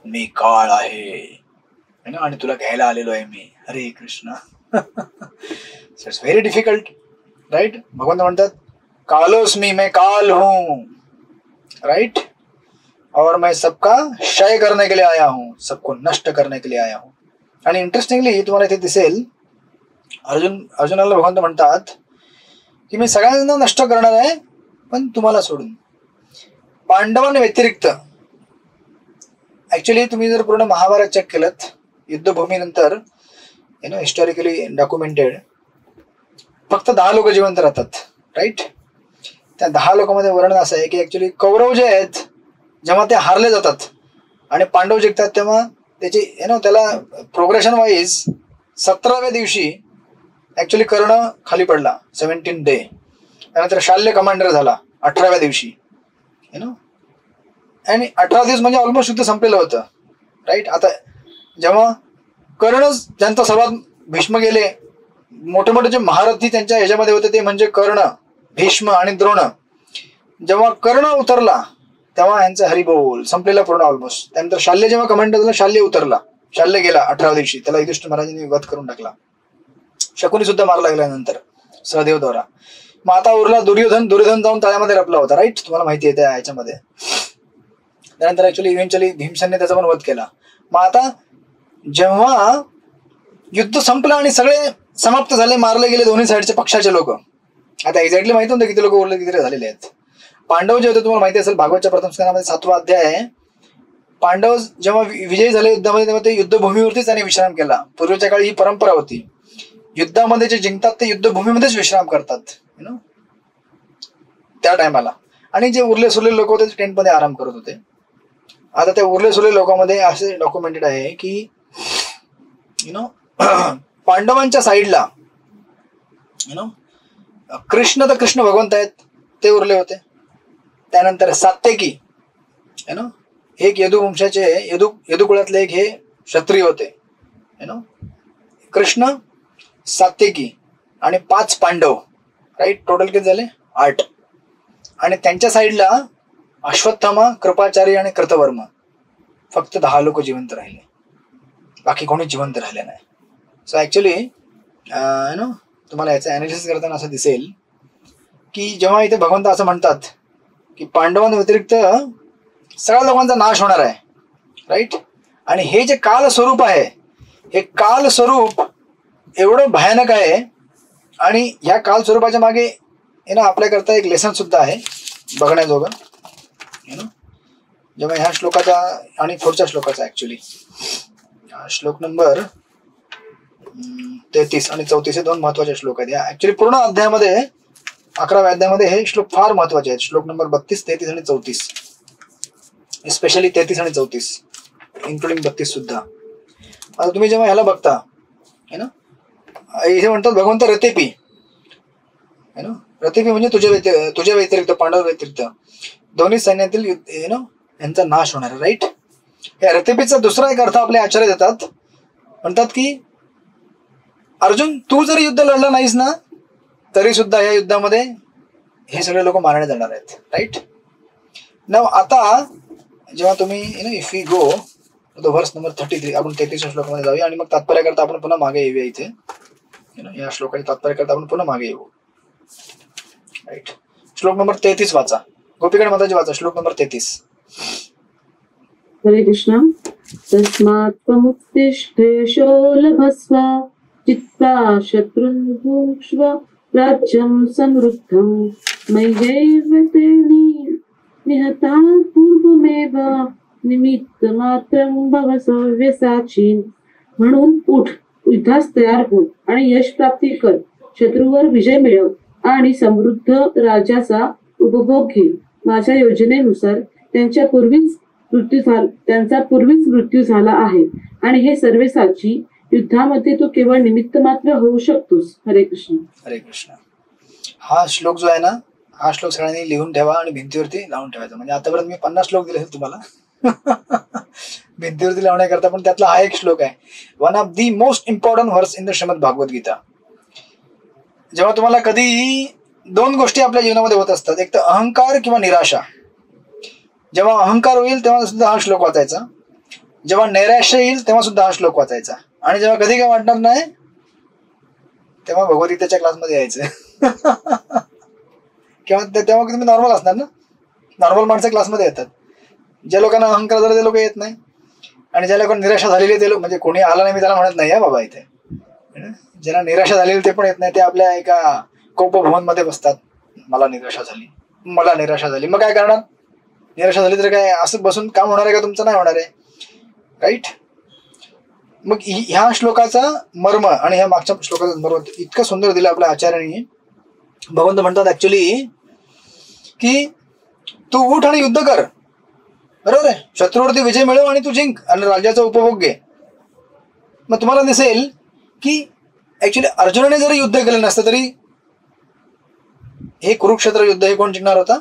मी काळ आहे आणि तुला घ्यायला आलेलो आहे मी. Hare Krishna. It's very difficult. Right. भगवंत म्हणतात कालोस्मी, मैं काल हूं. राइट. और मैं सबका क्षय करने के लिए आया हूं, सबको नष्ट करने के लिए आया हूं. आणि इंटरेस्टिंगली तुम्हाला इथे दिसेल अर्जुनाला भगवंत म्हणतात की मी सगळ्यांना नष्ट करणार आहे पण तुम्हाला सोडून. पांडवांना व्यतिरिक्त ऍक्च्युली तुम्ही जर पूर्ण महाभारत चेक केलं युद्धभूमीनंतर हिस्टॉरिकली डॉक्युमेंटेड फक्त 10 लोक जिवंत राहतात. राईट. त्या 10 लोकांमध्ये वर्णन असं आहे की ऍक्च्युली कौरव जे आहेत जेव्हा ते हारले जातात आणि पांडव जिंकतात तेव्हा त्याची त्याला प्रोग्रेशन वाईज 17व्या दिवशी ऍक्च्युली कर्ण खाली पडला 17th डे. त्यानंतर शाल्य कमांडर झाला 18व्या दिवशी. आणि 18 दिवस म्हणजे ऑलमोस्ट युद्ध संपलेलं होतं. राईट. आता जेव्हा कर्ण ज्यांचा सर्वात भीष्म गेले मोठे मोठे जे महारथी त्यांच्या ह्याच्यामध्ये होते ते म्हणजे कर्ण, भीष्म आणि द्रोण. जेव्हा कर्ण उतरला तेव्हा यांचा हरिबोल संपलेला पूर्ण ऑलमोस्ट. त्यानंतर शाल्य जेव्हा कमांडर झाला शाल्य उतरला, शाल्य गेला 18व्या दिवशी. त्याला युधिष्ठिर महाराजांनी वध करून टाकला. शकुनी सुद्धा मार लागल्यानंतर सहदेव द्वारा. मग आता उरला दुर्योधन जाऊन तळ्यामध्ये लपला होता. राईट. तुम्हाला माहिती आहे त्या ह्याच्यामध्ये. त्यानंतर ऍक्च्युली इव्हेंच्युअली भीमसेनने त्याचा पण वध केला. मग आता जेव्हा युद्ध संपलं आणि सगळे समाप्त झाले, मारले गेले दोन्ही साईडचे पक्षाचे लोक. आता एक्झॅक्टली माहिती नव्हतं किती लोक उरले किती झालेले आहेत. पांडव जे होते तुम्हाला माहिती असेल भागवतच्या प्रथम स्कंदामध्ये 7वा अध्याय आहे. पांडव जेव्हा विजयी झाले युद्धामध्ये तेव्हा ते युद्धभूमीवरतीच त्यांनी विश्राम केला. पूर्वीच्या काळी ही परंपरा होती. युद्धामध्ये जे जिंकतात ते युद्धभूमीमध्येच विश्राम करतात त्या टायमाला. आणि जे उरले सुरले लोक होते ते टेंटमध्ये आराम करत होते. आता त्या उरले सुरले लोकांमध्ये असे डॉक्युमेंटेड आहे की पांडवांच्या साईडला कृष्ण तर कृष्ण भगवंत आहेत ते उरले होते. त्यानंतर सात्यकी एक यदुवंशाचे यदुकुळातले एक हे क्षत्रिय होते. कृष्ण, सात्यकी आणि 5 पांडव. राईट. टोटल किती झाले? 8. आणि त्यांच्या साईडला अश्वत्थामा, कृपाचार्य आणि कृतवर्मा. फक्त 10 लोक जिवंत राहिले, बाकी कोणी जिवंत राहिले नाही. सो ऍक्च्युली तुम्हाला याचं अनालिसिस करताना असं दिसेल की जेव्हा इथे भगवंत असं म्हणतात की पांडवांच्या व्यतिरिक्त सगळ्या लोकांचा नाश होणार आहे. राईट. आणि हे जे काल स्वरूप आहे हे काल स्वरूप एवढं भयानक आहे. आणि ह्या काल स्वरूपाच्या मागे आपल्याकरता एक लेसन सुद्धा आहे बघण्याजोगं. जेव्हा ह्या श्लोकाचा आणि पुढच्या श्लोकाचा ऍक्च्युली श्लोक नंबर 33 आणि 34 हे 2 महत्वाचे श्लोक आहेत. या ऍक्च्युली पूर्ण अध्यायामध्ये 11व्या अध्यायामध्ये हे श्लोक फार महत्वाचे आहेत. श्लोक नंबर 32, 33 आणि 34. स्पेशली 33 आणि 34 इन्क्लुडिंग 32 सुद्धा. आता तुम्ही जेव्हा ह्याला बघता इथे म्हणतात भगवंत रतेपी. रतेपी म्हणजे तुझ्या व्यतिरिक्त पांडव व्यतिरिक्त दोन्ही सैन्यातील यांचा नाश होणार. राईट. या रतेपीचा दुसरा एक अर्थ आपले आचार्य देतात. म्हणतात की अर्जुन तू जर युद्ध लढला नाहीस ना तरी सुद्धा या युद्धामध्ये हे सगळे लोक मारण्यात जाणार आहेत. राईट. नाव आता जेव्हा तुम्ही इफ यू गो तो व्हर्स नंबर 33, आपण 33 श्लोकामध्ये जाऊया आणि मग तात्पर्य करता आपण पुन्हा मागे येऊया. इथे या श्लोकाचे तात्पर्य करता आपण पुन्हा मागे येऊ. राईट. श्लोक नंबर 33 वाचा. गोपीगण माताजी वाचा श्लोक नंबर 33. हरे कृष्ण. तस्मात् त्वमुत्तिष्ठ यशो लभस्व चित्वा शत्रुन् भुङ्क्ष्व राज्यं समृद्धं मय्यैव ते निहताः पूर्वमेव निमित्त मात्रं भव सव्यसाची. म्हणून उठ, युद्धास तयार हो आणि यश प्राप्ती कर, शत्रूवर विजय मिळव आणि समृद्ध राज्याचा उपभोग घे. माझ्या योजनेनुसार त्यांचा पूर्वीच मृत्यू झाला आहे आणि हे सर्वेसाची. युद्धामध्ये तू केवळ निमित्त मात्र होऊ शकतोस. हरे कृष्ण. हरे कृष्ण. हा श्लोक जो आहे ना, हा श्लोक सगळ्यांनी लिहून ठेवा आणि भिंतीवरती लावून ठेवायचा. म्हणजे आतापर्यंत मी 50 श्लोक दिले तुम्हाला भिंतीवरती लावण्याकरता, पण त्यातला हा एक श्लोक आहे. One of the most important verse in the Shrimad Bhagavad Gita. जेव्हा तुम्हाला कधी 2 गोष्टी आपल्या जीवनामध्ये होत असतात, एक तर अहंकार किंवा निराशा. जेव्हा अहंकार होईल तेव्हा सुद्धा हा श्लोक वाचायचा, जेव्हा नैराश्य येईल तेव्हा सुद्धा हा श्लोक वाचायचा, आणि जेव्हा कधी काय वाटणार नाही तेव्हा भगवद्गीतेच्या क्लासमध्ये यायचं किंवा तेव्हा तुम्ही नॉर्मल असणार ना. नॉर्मल माणसं क्लासमध्ये येतात. ज्या लोकांना अहंकार झाला ते लोक येत नाही, आणि ज्या लोकांना निराशा झालेली ते लोक, म्हणजे कोणी आला नाही मी त्याला म्हणत नाही बाबा, इथे ज्यांना निराशा झालेली ते पण येत नाही. ते आपल्या एका कोपभवन मध्ये बसतात. मला निराशा झाली, मला निराशा झाली. मग काय करणार? निराशा झाली तर काय असं बसून काम होणार आहे का तुमचं? नाही होणार आहे. राईट. मग ह्या श्लोकाचा मर्म आणि ह्या मागच्या श्लोकाचा मर्म इतकं सुंदर दिलं आपल्या आचार्यांनी. भगवंत म्हणतात ऍक्च्युली की तू उठ आणि युद्ध कर, बरोबर आहे, शत्रूवरती विजय मिळव आणि तू जिंक आणि राज्याचा उपभोग घे. मग तुम्हाला दिसेल की ऍक्च्युली अर्जुनाने जरी युद्ध केलं नसतं तरी हे कुरुक्षेत्र युद्ध हे कोण जिंकणार होता?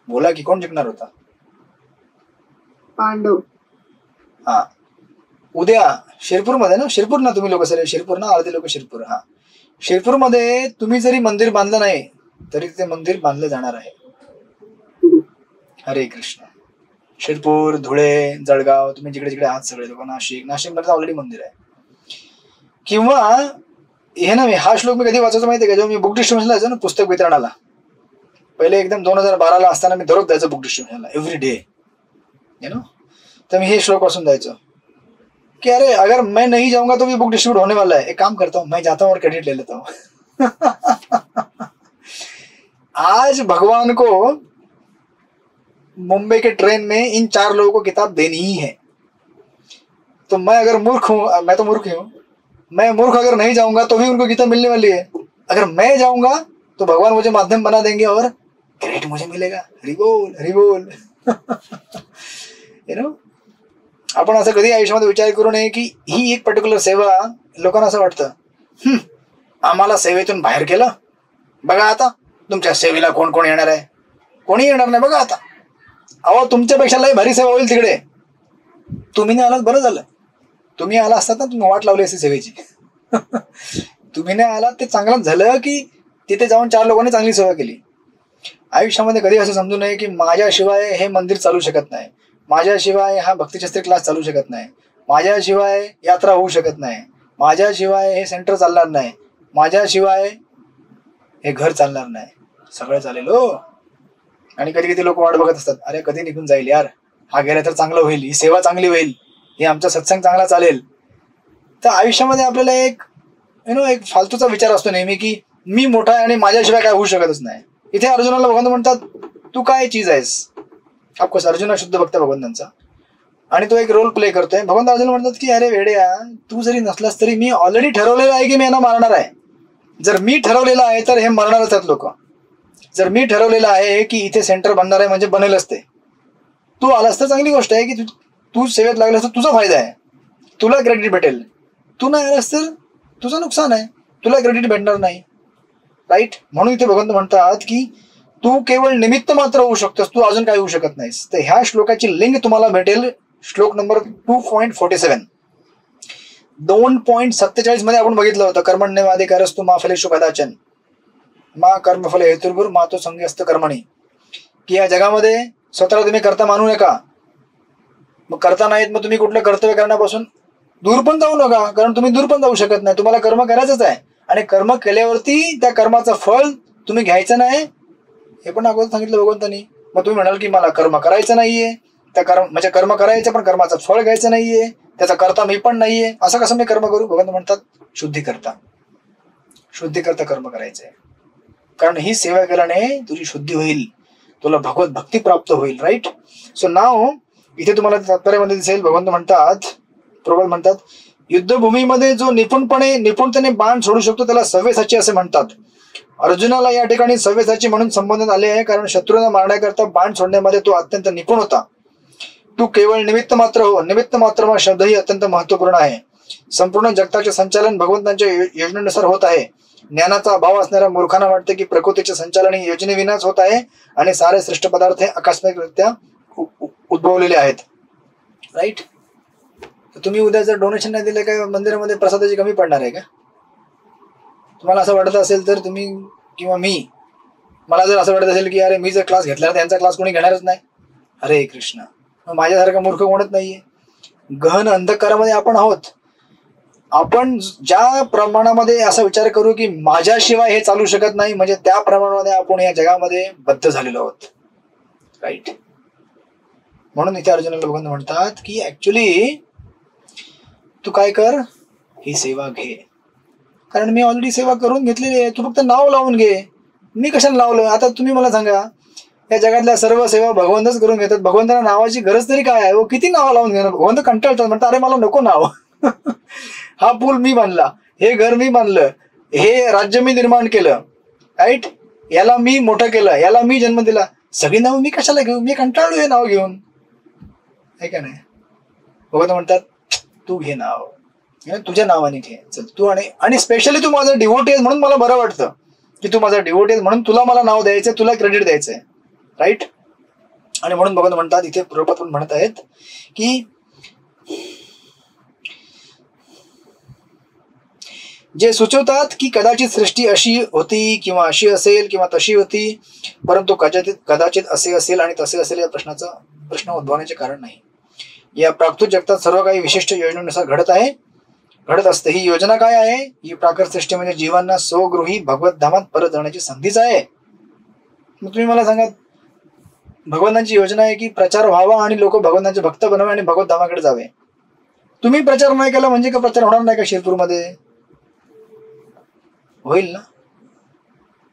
बोला की कोण जिंकणार होता? पांडव. हा. उद्या शिरपूरमध्ये ना, शिरपूर ना तुम्ही लोक, सर शिरपूर ना, अर्धे लोक शिरपूर. हा, शिरपूरमध्ये तुम्ही जरी मंदिर बांधलं नाही तरी ते मंदिर बांधलं जाणार आहे. हरे कृष्ण. शिरपूर, धुळे, जळगाव, तुम्ही जिकडे जिकडे आहात सगळे लोक, नाशिकमध्ये ऑलरेडी मंदिर आहे. किंवा हे ना, हा श्लोक मी कधी वाचायचो माहिती आहे का? जेव्हा मी बुक डिस्ट्रीब्युशनला जायचो ना, पुस्तक वितरणाला, पहिले एकदम 2012ला असताना मी दररोज जायचो बुक डिस्ट्रीब्युशनला, एव्हरी डे, तर मी हे श्लोक वाचून जायचो कि अरे अगर मैं नहीं जाऊंगा तो भी बुक डिस्ट्रीब्यूट होने वाला है, एक काम करता हूं मैं जाता हूं और क्रेडिट ले लेता हूं आज भगवान को मुंबई के ट्रेन में इन 4 लोगों को किताब देनी ही है, तो मैं अगर मूर्ख हूं, मैं तो मूर्ख ही हूं, मैं मूर्ख अगर नहीं जाऊंगा तो भी उनको गीता मिलने वाली है. अगर मैं जाऊंगा तो भगवान मुझे माध्यम बना देंगे और क्रेडिट मुझे मिलेगा. हरि बोल, हरि बोल. आपण असं कधी आयुष्यामध्ये विचार करू नये की ही एक पर्टिक्युलर सेवा, लोकांना असं वाटतं आम्हाला सेवेतून बाहेर केलं, बघा आता तुमच्या सेवेला कोण कोण येणार आहे. कोणी येणार नाही बघा आता. अहो तुमच्यापेक्षा लई भारी सेवा होईल तिकडे. तुम्ही नाही आलात बरं झालं. तुम्ही आला असतात ना, तुम्ही वाट लावली असती सेवेची. तुम्ही नाही आलात ते चांगलंच झालं की तिथे जाऊन 4 लोकांनी चांगली सेवा केली. आयुष्यामध्ये कधी असं समजू नये की माझ्याशिवाय हे मंदिर चालू शकत नाही, माझ्याशिवाय हा भक्तिशास्त्री क्लास चालू शकत नाही, माझ्याशिवाय यात्रा होऊ शकत नाही, माझ्याशिवाय हे सेंटर चालणार नाही, माझ्याशिवाय हे घर चालणार नाही. सगळं चालेल हो. आणि कधी कधी लोक वाट बघत असतात, अरे कधी निघून जाईल यार, हा गेला तर चांगलं होईल, ही सेवा चांगली होईल, हे आमचा सत्संग चांगला चालेल. तर आयुष्यामध्ये आपल्याला एक एक फालतूचा विचार असतो नेहमी की मी मोठा आहे आणि माझ्याशिवाय काय होऊ शकतच नाही. इथे अर्जुनाला भगवंत म्हणतात तू काय चीज आहेस. ऑफकोर्स अर्जुन शुद्ध भक्त भगवंतांचा, आणि तो एक रोल प्ले करतोय. भगवंत अर्जुन म्हणतात की अरे वेड्या, तू जरी नसलास तरी मी ऑलरेडी ठरवलेलं आहे की मी यांना मारणार आहे. जर मी ठरवलेलं आहे तर हे मरणारच आहेत लोक. जर मी ठरवलेलं आहे की इथे सेंटर बनणार आहे म्हणजे बनेलच ते. तू आलास तर चांगली गोष्ट आहे की तू सेवेत लागलास तर तुझा फायदा आहे, तुला क्रेडिट भेटेल. तू नाही आलास तर तुझं नुकसान आहे, तुला क्रेडिट भेटणार नाही. राईट. म्हणून इथे भगवंत म्हणतात की तू केवळ निमित्त मात्र होऊ शकतोस, तू अजून काय होऊ शकत नाहीस. तर ह्या श्लोकाची लिंक तुम्हाला भेटेल श्लोक नंबर 2.47. 2.47 मध्ये आपण बघितलं होतं कर्मण्यवाधिकारस्तु मा फलेषु कदाचन. मा कर्मफल हेतुर्भूर मा तो संगी असतं कर्मणी, की या जगामध्ये स्वतःला तुम्ही करता मानू नका. मग करता नाहीत, मग तुम्ही कुठलं कर्तव्य करण्यापासून दूर पण जाऊ नका, कारण तुम्ही दूर पण जाऊ शकत नाही. तुम्हाला कर्म करायचंच आहे आणि कर्म केल्यावरती त्या कर्माचं फळ तुम्ही घ्यायचं नाही हे पण अगोदर सांगितलं भगवंतांनी. मग तुम्ही म्हणाल की मला कर्म करायचं नाहीये, त्या कर्म म्हणजे कर्म करायचं पण कर्माचं फळ घ्यायचं नाहीये, त्याचा करता मी पण नाहीये, असं कसं मी कर्म करू? भगवंत म्हणतात शुद्धी करता कर्म करायचंय, कारण ही सेवा केल्याने तुझी शुद्धी होईल, तुला भगवत भक्ती प्राप्त होईल. राईट. सो नाव इथे तुम्हाला तात्पर्यामध्ये दिसेल भगवंत म्हणतात, प्रभू म्हणतात, युद्धभूमीमध्ये जो निपुणतेने बाण सोडू शकतो त्याला सव्यसाची असे म्हणतात. अर्जुनाला या ठिकाणी सव्यसाची म्हणून संबोधन आले आहे, कारण शत्रूंना मारण्याकरता बाण सोडण्यामध्ये तो अत्यंत निपुण होता. तू केवळ निमित्त मात्र हो. निमित्त मात्र हा शब्दही अत्यंत महत्वपूर्ण आहे. संपूर्ण जगताचे संचालन भगवंतांच्या योजनेनुसार होत आहे. ज्ञानाचा अभाव असणाऱ्या मूर्खांना वाटते की प्रकृतीचे संचालन ही योजनेविनाच होत आहे आणि सारे सृष्ट पदार्थ हे आकस्मिकरित्या उद्भवलेले आहेत. राईट. तुम्ही उद्या जर डोनेशन नाही दिले काय मंदिरामध्ये प्रसादाची कमी पडणार आहे का? तुम्हाला असं वाटत असेल तर तुम्ही किंवा मला जर असं वाटत असेल की अरे मी जर क्लास घेतला तर त्यांचा क्लास कोणी घेणारच नाही, हरे कृष्ण, मग माझ्यासारखा मूर्ख कोणच नाहीये. गहन अंधकारामध्ये आपण आहोत. आपण ज्या प्रमाणामध्ये असा विचार करू की माझ्याशिवाय हे चालू शकत नाही, म्हणजे त्या प्रमाणामध्ये आपण या जगामध्ये बद्ध झालेलो आहोत. राईट. म्हणून इथे अर्जुनाला भगवंत म्हणतात की ऍक्च्युली तू काय कर, ही सेवा घे, कारण मी ऑलरेडी सेवा करून घेतलेली आहे, तू फक्त नाव लावून घे. मी कशाला लावलं? आता तुम्ही मला सांगा, या जगातल्या सर्व सेवा भगवंतच करून घेतात, भगवंताला नावाची गरज तरी काय आहे? किती नाव लावून घेणार? भगवंत कंटाळतात, म्हणतात अरे मला नको नाव. हा पूल मी बांधला, हे घर मी बांधलं, हे राज्य मी निर्माण केलं, राईट, याला मी मोठं केलं, याला मी जन्म दिला, सगळी नाव मी कशाला घेऊ? मी कंटाळलो हे नाव घेऊन, आहे का नाही? भगवंत म्हणतात तू घे नाव, तुझ्या नावाने घे. चल तू आणि स्पेशली तू माझा डिवोटी आहेस म्हणून मला बरं वाटतं की तू माझा डिवोटी आहेस, म्हणून तुला मला नाव द्यायचंय, तुला क्रेडिट द्यायचंय. राईट. आणि म्हणून भगवंत म्हणतात, इथे प्रभुपाद पण म्हणत आहेत की जे सुचवतात की कदाचित सृष्टी अशी होती किंवा अशी असेल किंवा तशी होती, परंतु कदाचित असे असेल आणि तसे असेल या प्रश्न उद्भवण्याचे कारण नाही. या प्राकृत जगतात सर्व काही विशिष्ट योजनेनुसार घडत असते. ही योजना काय आहे? ही प्राकृत सृष्टी म्हणजे जीवांना स्वगृही भगवत धामात परत जाण्याची संधीच आहे. मग तुम्ही मला सांगा, भगवंतांची योजना आहे की प्रचार व्हावा आणि लोक भगवंतांचे भक्त बनावे आणि भगवत धामाकडे जावे. तुम्ही प्रचार नाही केला म्हणजे का प्रचार होणार नाही का शिरपूरमध्ये? होईल ना.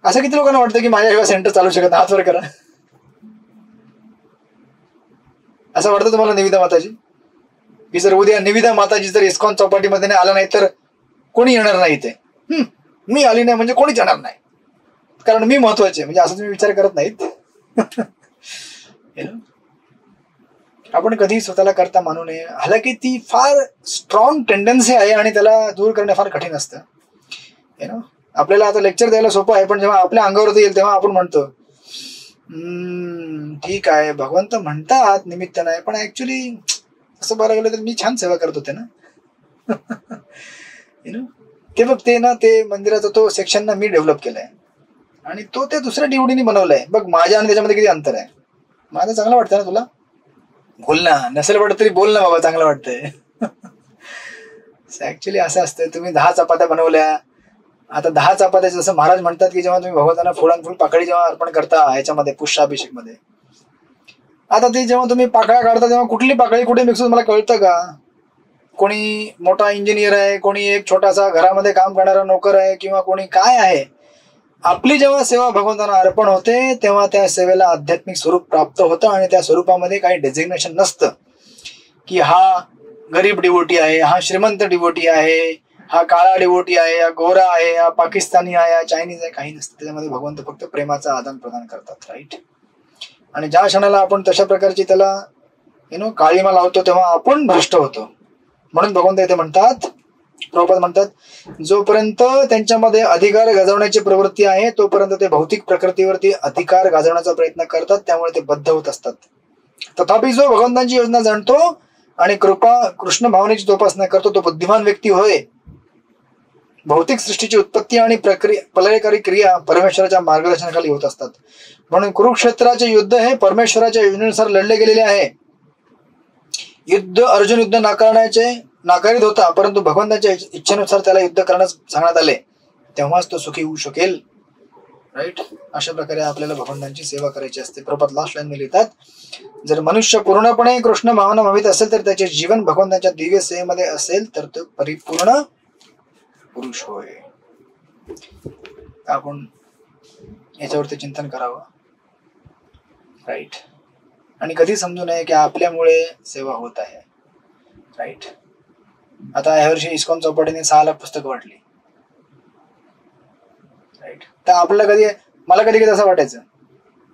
असं किती लोकांना वाटतं की माझ्या सेंटर चालू शकत? हात वर करा. असं वाटतं तुम्हाला निविदा माताजी की जर उद्या निविदा माताजी जर इस्कॉन चौपाटीमध्ये नाही आला नाही तर कोणी येणार नाही इथे? मी आली नाही म्हणजे कोणीच येणार नाही, कारण मी महत्वाचे, म्हणजे असं तुम्ही विचार करत नाहीत. आपण कधी स्वतःला करता मानू नये. हालाकी ती फार स्ट्रॉंग टेंडन्सी आहे आणि त्याला दूर करणे फार कठीण असतं. आपल्याला आता लेक्चर द्यायला सोपं आहे, पण जेव्हा आपल्या अंगावरती येईल तेव्हा आपण म्हणतो ठीक आहे भगवंत म्हणतात निमित्त नाही, पण ऍक्च्युली असं बरं गेलं तर मी छान सेवा करत होते ना. ते बघ ते मंदिराचा तो सेक्शन ना मी डेव्हलप केलाय आणि तो ते दुसऱ्या डिवडीने बनवलाय. बघ माझ्या आणि त्याच्यामध्ये किती अंतर आहे. माझं चांगलं वाटतं ना तुला? बोल ना, नसेल वाटत तरी बोल ना बाबा, चांगलं वाटतंय. ऍक्च्युली असं असतं, तुम्ही 10 चपात्या बनवल्या, आता 10 चपात्या जसं महाराज म्हणतात की जेव्हा तुम्ही भगवंतांना फुल पाकळी जेव्हा अर्पण करता ह्याच्यामध्ये पुष्पाभिषेक मध्ये, आता ते जेव्हा तुम्ही पाकळ्या काढता तेव्हा कुठली पाकळी कुठे मिक्स होऊन मला कळतं का? कोणी मोठा इंजिनियर आहे, कोणी एक छोटासा घरामध्ये काम करणारा नोकर आहे, किंवा कोणी काय आहे. आपली जेव्हा सेवा भगवंतांना अर्पण होते तेव्हा त्या सेवेला आध्यात्मिक स्वरूप प्राप्त होतं आणि त्या स्वरूपामध्ये काही डेझिग्नेशन नसतं की हा गरीब डिवोटी आहे, हा श्रीमंत डिवोटी आहे, हा काळा डिवोटी आहे, हा गोरा आहे, हा पाकिस्तानी आहे, हा चायनीज आहे, काही नसतं. त्याच्यामध्ये भगवंत फक्त प्रेमाचं आदान प्रदान करतात. राईट. आणि ज्या क्षणाला आपण तशा प्रकारची त्याला काळीमा लावतो तेव्हा आपण भ्रष्ट होतो. म्हणून भगवंत इथे म्हणतात, प्रभुपाद म्हणतात, जोपर्यंत त्यांच्यामध्ये अधिकार गाजवण्याची प्रवृत्ती आहे तोपर्यंत ते भौतिक प्रकृतीवरती अधिकार गाजवण्याचा प्रयत्न करतात, त्यामुळे ते बद्ध होत असतात. तथापि जो भगवंतांची योजना जाणतो आणि कृष्ण भावनेची जोपासना करतो तो बुद्धिमान व्यक्ती होय. भौतिक सृष्टीची उत्पत्ती आणि प्रलयकारी क्रिया परमेश्वराच्या मार्गदर्शनाखाली होत असतात. म्हणून कुरुक्षेत्राचे युद्ध हे परमेश्वराच्या योजनेनुसार लढले गेलेले आहे. युद्ध अर्जुन युद्ध नाकारीत होता, परंतु भगवंताच्या इच्छेनुसार त्याला युद्ध करण्यास सांगण्यात आले, तेव्हाच तो सुखी होऊ शकेल. राईट. अशा प्रकारे आपल्याला भगवंतांची सेवा करायची असते. प्रभात लास्ट लाईन लिहितात, जर मनुष्य पूर्णपणे कृष्ण भावना भावित असेल तर त्याचे जीवन भगवंताच्या दिव्य सेवेमध्ये असेल तर तो परिपूर्ण पुरुष होय. आपण याच्यावरती चिंतन करावं. राईट. आणि कधी समजू नये की आपल्यामुळे सेवा होत आहे. राईट. आता यावर्षी इस्कॉन चौपाटीने 6 लाख पुस्तकं वाटली. राईट. तर मला कधी असं वाटायचं,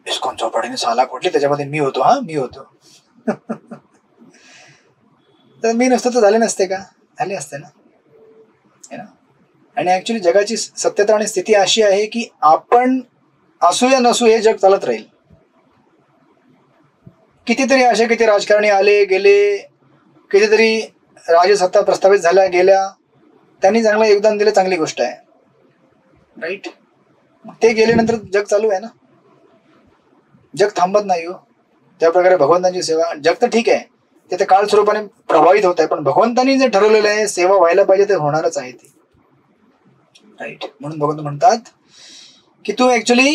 इस्कॉन चौपाटीने 6 लाख वाटली, त्याच्यामध्ये मी होतो. मी होतो. तर मी नसतो तर झाले नसते का? झाले असते ना. आणि ऍक्च्युली जगाची सत्यता आणि स्थिती अशी आहे की आपण असू या नसू हे जग चालत राहील. कितीतरी किती राजकारणी आले गेले, कितीतरी राजसत्ता प्रस्थापित झाल्या गेल्या, त्यांनी चांगलं योगदान दिलं, चांगली गोष्ट आहे. राईट. ते गेल्यानंतर जग चालू आहे ना. जग थांबत नाही हो. त्या प्रकारे भगवंतांची सेवा, जग तर ठीक आहे, ते काळ स्वरूपाने प्रभावित होत आहे, पण भगवंतांनी जे ठरवलेलं आहे सेवा व्हायला पाहिजे ते होणारच आहे ती. राईट. म्हणून भगवंत म्हणतात की तू ऍक्च्युली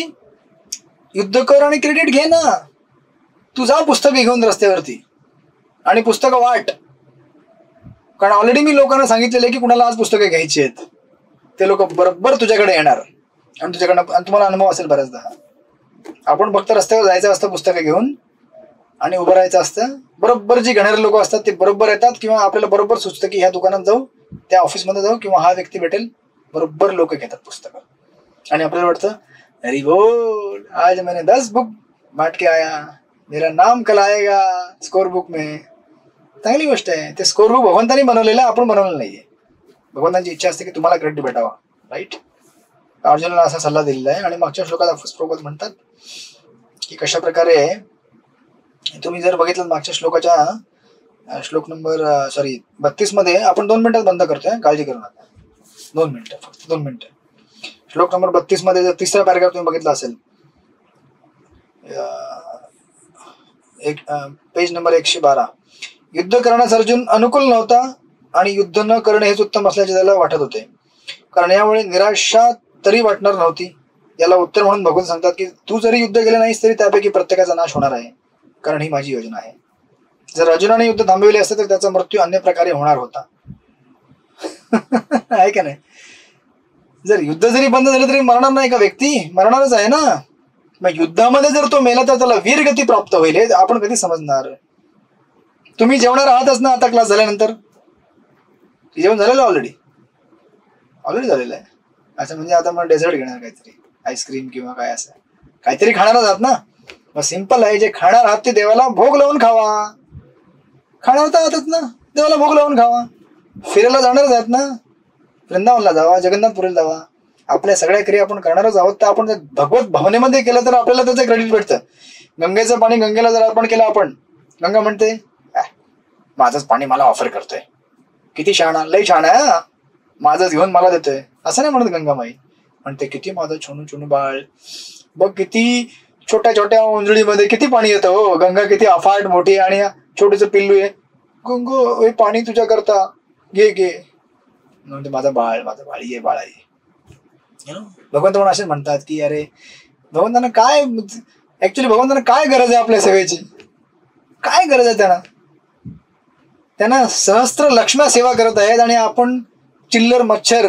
युद्ध कर आणि क्रेडिट घे ना. तू जा पुस्तकं घेऊन रस्त्यावरती आणि पुस्तकं वाट. कारण ऑलरेडी मी लोकांना सांगितलेलं आहे की कुणाला आज पुस्तकं घ्यायची आहेत, ते लोक बरोबर तुझ्याकडे येणार आणि तुम्हाला अनुभव असेल बऱ्याचदा. आपण फक्त रस्त्यावर जायचं असतं पुस्तकं घेऊन आणि उभं राहायचं असतं. बरोबर जी घेणारे लोक असतात ते बरोबर येतात, किंवा आपल्याला बरोबर सुचतं की ह्या दुकानात जाऊ, त्या ऑफिसमध्ये जाऊ, किंवा हा व्यक्ती भेटेल. बरोबर लोक घेतात पुस्तकं आणि आपल्याला वाटतं अरे बोल आज मैंने 10 बुक बांट के आया, मेरा नाम कल आएगा स्कोर बुक में. चांगली गोष्ट आहे. ते स्कोर बुक भगवंतांनी बनवलेलं आहे, आपण बनवलेलं नाहीये. भगवंतांची इच्छा असते की तुम्हाला क्रेडिट भेटावा. राईट. अर्जुनाला असा सल्ला दिलेला आहे. आणि मागच्या श्लोकात प्रभुपाद म्हणतात की कशा प्रकारे तुम्ही जर बघितलं मागच्या श्लोकाच्या श्लोक नंबर 32 मध्ये, आपण 2 मिनिटात बंद करतोय, काळजी करू नका. 2 मिनिटं, फक्त 2 मिनिटं. श्लोक नंबर 32 मध्ये जर तिसरा पॅराग्राफ तुम्ही बघितला असेल, पेज नंबर 112, युद्ध करण्यास अर्जुन अनुकूल नव्हता आणि युद्ध न करणे हेच उत्तम असल्याचे त्याला वाटत होते, कारण यामुळे निराशा तरी वाटणार नव्हती. याला उत्तर म्हणून भगवान सांगतात की तू जरी युद्ध केले नाहीस तरी त्यापैकी प्रत्येकाचा नाश होणार आहे, कारण ही माझी योजना आहे. जर अर्जुनाने युद्ध थांबविले असते तर त्याचा मृत्यू अन्य प्रकारे होणार होता. आहे का नाही? जर युद्ध जरी बंद झालं तरी मरणार नाही का व्यक्ती? मरणारच आहे ना. मग युद्धामध्ये जर तो मेला तर त्याला वीरगती प्राप्त होईल, हे आपण कधी समजणार? तुम्ही जेवणार आहातच ना आता क्लास झाल्यानंतर? जेवण झालेलं ऑलरेडी झालेलं आहे. असं म्हणजे आता मग डेझर्ट घेणार, काहीतरी आईस्क्रीम किंवा काय असं काहीतरी खाणारच आहात ना. मग सिंपल आहे, जे खाणार आहात ते देवाला भोग लावून खावा. खाणार तर आहातच ना, देवाला भोग लावून खावा. फिरायला जाणारच आहात ना, वृंदावनला जावा, जगन्नाथपुरीला जावा. आपल्या सगळ्या क्रिया आपण करणारच आहोत, तर आपण भगवत भावनेमध्ये केलं तर आपल्याला त्याचं क्रेडिट भेटतं. गंगेचं पाणी गंगेला जर अर्पण केलं आपण, गंगा म्हणते माझंच पाणी मला ऑफर करतोय, किती शहाणा, लई शहाणा आहे, माझंच घेऊन मला देतोय. असं नाही म्हणत गंगामाई, म्हणते किती माझं छोनू छोनू बाळ बघ, किती छोट्या छोट्या उंजळीमध्ये किती पाणी येतं हो. गंगा किती अफाट मोठी आणि छोटूचं पिल्लू आहे. गंगो हे पाणी तुझ्या करता, घे. म्हणते माझा बाळ ये बाळा ये. भगवंत पण असे म्हणतात की अरे भगवंतांना काय, भगवंतांना काय गरज आहे आपल्या सेवेची? काय गरज आहे त्यांना सहस्त्र लक्ष्म्या सेवा करत आहेत आणि आपण चिल्लर मच्छर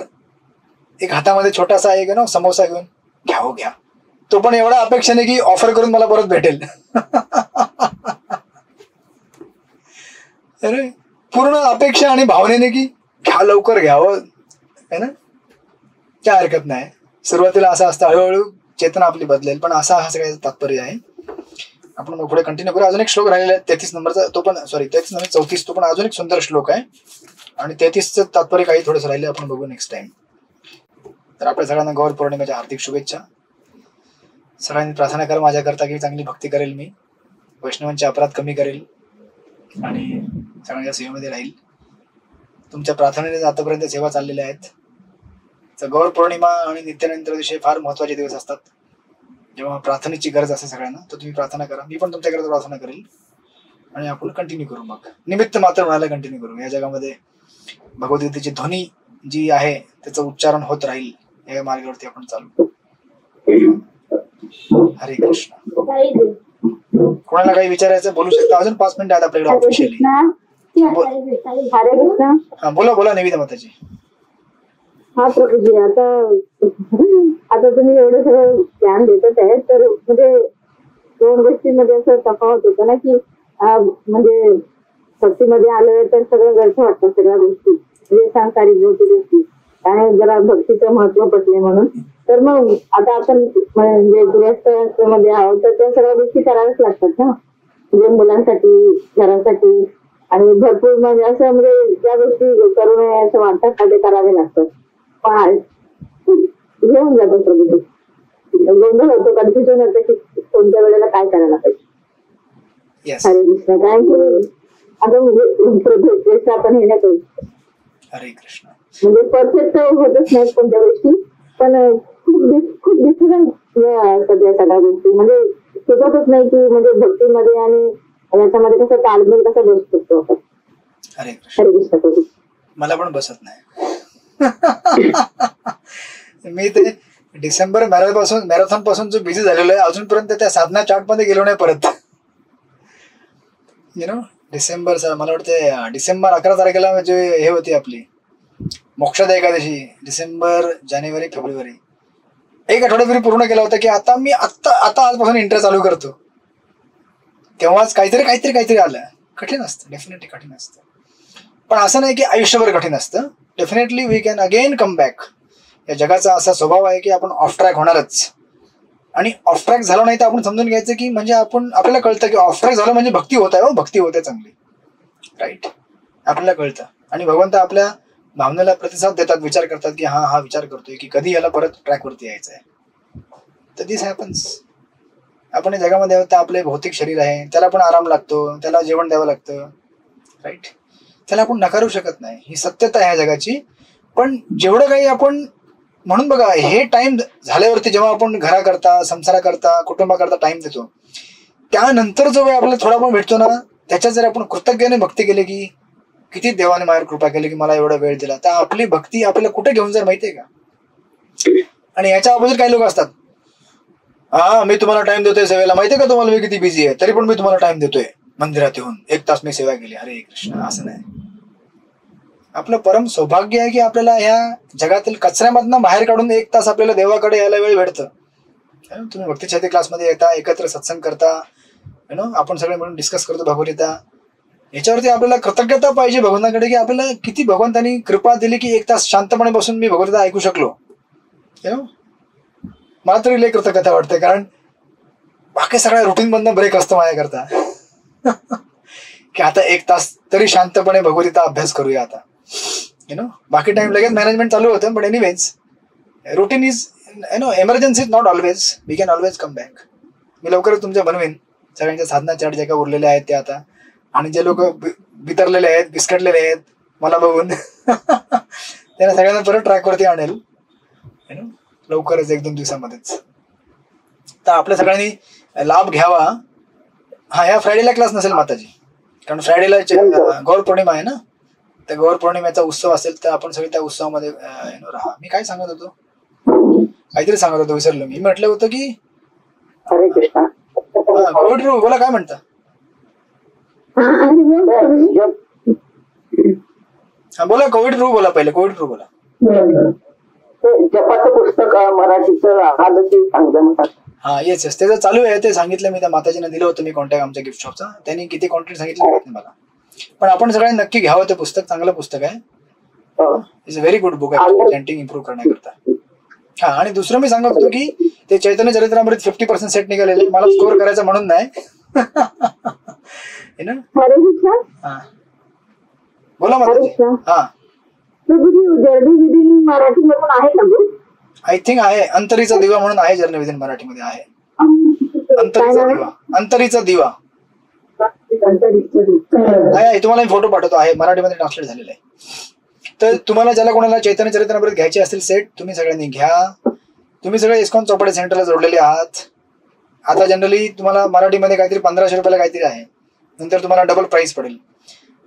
एक हातामध्ये छोटासा एक समोसा घेऊन घ्या, तो पण एवढा अपेक्षेने की ऑफर करून मला परत भेटेल. अरे पूर्ण अपेक्षा आणि भावनेने की घ्या, लवकर घ्यावं, है ना. काय हरकत नाही. सुरुवातीला असं असतं, हळूहळू चेतना आपली बदलेल. पण असं काय तात्पर्य आहे. आपण मग पुढे कंटिन्यू करू. अजून एक श्लोक राहिलेला आहे 33 नंबरचा, तो पण 34, तो पण अजून एक सुंदर श्लोक आहे. आणि 33चं तात्पर्य काही थोडंसं राहिले, आपण बघू नेक्स्ट टाइम. तर आपल्या सगळ्यांना गौर पौर्णिमेच्या हार्दिक शुभेच्छा. सगळ्यांनी प्रार्थना कर माझ्याकरता की चांगली भक्ती करेल मी, वैष्णवांचे अपराध कमी करेल आणि सगळ्यांच्या सेवेमध्ये राहील. तुमच्या प्रार्थनेने आतापर्यंत सेवा चाललेल्या आहेत. तर गौर पौर्णिमा आणि नित्यानंतर दिवशी फार महत्वाचे दिवस असतात, जेव्हा प्रार्थनेची गरज असते सगळ्यांना. तर तुम्ही प्रार्थना करा, मी पण तुमच्याकडे प्रार्थना करेल आणि आपण कंटिन्यू करू. मग निमित्त मात्र म्हणायला कंटिन्यू करू. या जगामध्ये भगवद्गीतेची ध्वनी जी आहे त्याचं उच्चारण होत राहील, या मार्गावरती आपण चालू. हरे कृष्ण. कोणाला काही विचारायचं बोलू शकता. अजून 5 मिनिटं आहेत आपल्याकडे ऑफिशियली. हरे कृष्ण. हा बोला निवेदिता माताजी. हा प्रभूजी, आता तुम्ही एवढं सगळं ज्ञान देतच आहे, तर म्हणजे 2 गोष्टींमध्ये असं तफावत होतं ना, की म्हणजे भक्तीमध्ये आलं तर सगळं व्यर्थ वाटतं, सगळ्या गोष्टी म्हणजे सांसारिक गोष्टी आणि जरा भक्तीचं महत्व पटले म्हणून. तर मग आता आपण म्हणजे गृहस्थाश्रमामध्ये आहोत, तर त्या सगळ्या गोष्टी कराव्याच लागतात ना, म्हणजे मुलांसाठी, घरासाठी आणि भरपूर म्हणजे असं म्हणजे ज्या गोष्टी करू नये असं वाटतात का ते करावे लागतात. पण घेऊन जातो प्रभू, गोंधळ होतो, कन्फ्युजन होतं की कोणत्या वेळेला काय करायला पाहिजे. हरे कृष्ण. थँक्यू. आता म्हणजे आपण हे नाही करू, हरे कृष्ण. म्हणजे परफेक्ट होतच नाहीत कोणत्या गोष्टी, पण खूप डिफरंट असतात या सगळ्या गोष्टी. म्हणजे शिकतच नाही की म्हणजे भक्तीमध्ये आणि याच्यामध्ये कसं ताळमेळ कसा बसू शकतो आपण. हरे कृष्ण. हरे कृष्ण प्रभू. मला पण बसत नाही. मी ते डिसेंबर मॅरेथॉन पासून जो बिझी झालेलो आहे, अजूनपर्यंत त्या साधना चार्ट मध्ये गेलो नाही परत. डिसेंबर, मला वाटतं डिसेंबर 11 तारखेला जे हे होती आपली मोक्षदा एकादशी, डिसेंबर, जानेवारी, फेब्रुवारी, 1 आठवड्यापूर्वी पूर्ण केला होता की आता मी आता आजपासून इंटरेस्ट चालू करतो. तेव्हाच काहीतरी आलं. कठीण असतं, डेफिनेटली कठीण असतं, पण असं नाही की आयुष्यभर कठीण असतं. Definitely we can again come back. या जगाचा असा स्वभाव आहे की आपण ऑफ ट्रॅक होणारच, आणि ऑफ ट्रॅक झालं नाही तर आपण समजून घ्यायचं की म्हणजे आपल्याला कळतं की ऑफ ट्रॅक झालं म्हणजे भक्ती होत आहे, भक्ती होते चांगली, राईट. आपल्याला कळतं आणि भगवंत आपल्या भावनेला प्रतिसाद देतात, विचार करतात की हा विचार करतोय की कधी याला परत ट्रॅकवरती यायचं आहे. तर दिस हॅपन्स. आपण या जगामध्ये आहोत तर आपले भौतिक शरीर आहे, त्याला पण आराम लागतो, त्याला जेवण द्यावं लागतं, राईट. त्याला आपण नकारू शकत नाही, ही सत्यता आहे या जगाची. पण जेवढं काही आपण, म्हणून बघा, हे टाइम झाल्यावरती जेव्हा आपण घराकरता, संसाराकरता, कुटुंबाकरता टाइम देतो, त्यानंतर जो वेळ आपल्याला थोडा पण भेटतो ना, त्याच्यात जर आपण कृतज्ञतेने भक्ती केली की किती देवाने माझ्यावर कृपा केली की मला एवढा वेळ दिला, तर आपली भक्ती आपल्याला कुठे घेऊन जाईल माहितीये का. आणि याच्या अगोदर काही लोक असतात, मी तुम्हाला टाइम देतोय सेवेला, माहितीये का तुम्हाला मी किती बिझी आहे, तरी पण मी तुम्हाला टाइम देतोय, मंदिरात येऊन 1 तास मी सेवा केली. हरे कृष्ण. असं नाही. आपलं परम सौभाग्य आहे की आपल्याला ह्या जगातील कचऱ्यामधनं बाहेर काढून 1 तास आपल्याला देवाकडे यायला वेळ भेटतं. तुम्ही भक्ती छाती क्लासमध्ये येता, एकत्र सत्संग करता, आपण सगळे मिळून डिस्कस करतो भगवद्गीता. याच्यावरती आपल्याला कृतज्ञता पाहिजे भगवंताकडे की आपल्याला किती भगवंतांनी कृपा दिली की 1 तास शांतपणे बसून मी भगवद्गीता ऐकू शकलो. मला तरी लय कृतज्ञता वाटते, कारण बाकी सगळ्या रुटीन मधनं ब्रेक असतो माझ्याकरता की आता 1 तास तरी शांतपणे भगवद्गीता अभ्यास करूया आता. बाकी टाइम लगेच मॅनेजमेंट चालू होतं. पण anyways, routine is emergency is not always, we can always come back. मी लवकरच तुमच्या बनवेन सगळ्यांच्या साधना चार्ट ज्या का उरलेल्या आहेत त्या आता, आणि जे लोक बितरलेले आहेत, बिस्कटलेले आहेत मला बघून त्यांना सगळ्यांना परत ट्रॅकवरती आणेल लवकरच, 1-2 दिवसामध्येच. तर आपल्या सगळ्यांनी लाभ घ्यावा. ह्या फ्रायडेला क्लास नसेल माताजी, कारण फ्रायडेला गौर पौर्णिमा आहे ना, तर गौर पौर्णिमेचा उत्सव असेल तर आपण सगळे त्या उत्सवामध्ये राहा. मी काय सांगत होतो, काहीतरी सांगत होतो, विसरलो मी. म्हटलं होतं की हरे कृष्ण. कोविड रू बोला, काय म्हणता. बोला कोविड रू बोला, पहिले कोविड रू बोला. जपाचं पुस्तक मराठीचं आजची सांगता. येस ते जर चालू आहे, ते सांगितलं मी त्या माताजीने दिलं होतं मी कॉन्टॅक्ट आमच्या गिफ्ट शॉपचा. त्यांनी किती कॉन्टॅक्ट सांगितलं माहिती मला, पण आपण सगळ्यांनी नक्की घ्यावं ते पुस्तक. चांगलं पुस्तक आहे, it's a very good book आहे चॅन्टिंग इम्प्रूव्ह करण्याकरता. आणि दुसरं मी सांगत होतो की ते चैतन्य चरित्रामृत 50% सेट निघालेले, मला स्कोर करायचं म्हणून नाही. बोला माताजी. मराठीमधून आहे का? आय थिंक आहे. अंतरीचा दिवा म्हणून आहे, जर्नी विदिन मराठीमध्ये आहे. अंतरीचा दिवा आहे, तुम्हाला मी फोटो पाठवतो, आहे मराठीमध्ये ट्रान्सलेट झालेला आहे. तर तुम्हाला ज्याला कोणाला चैतन्य चरित्रामृत घ्यायचे असतील सेट, तुम्ही सगळ्यांनी घ्या. तुम्ही सगळे इस्कॉन चौपाटी सेंटरला जोडलेले आहात. आता जनरली तुम्हाला मराठीमध्ये काहीतरी 1500 रुपयाला काहीतरी आहे, नंतर तुम्हाला डबल प्राइस पडेल.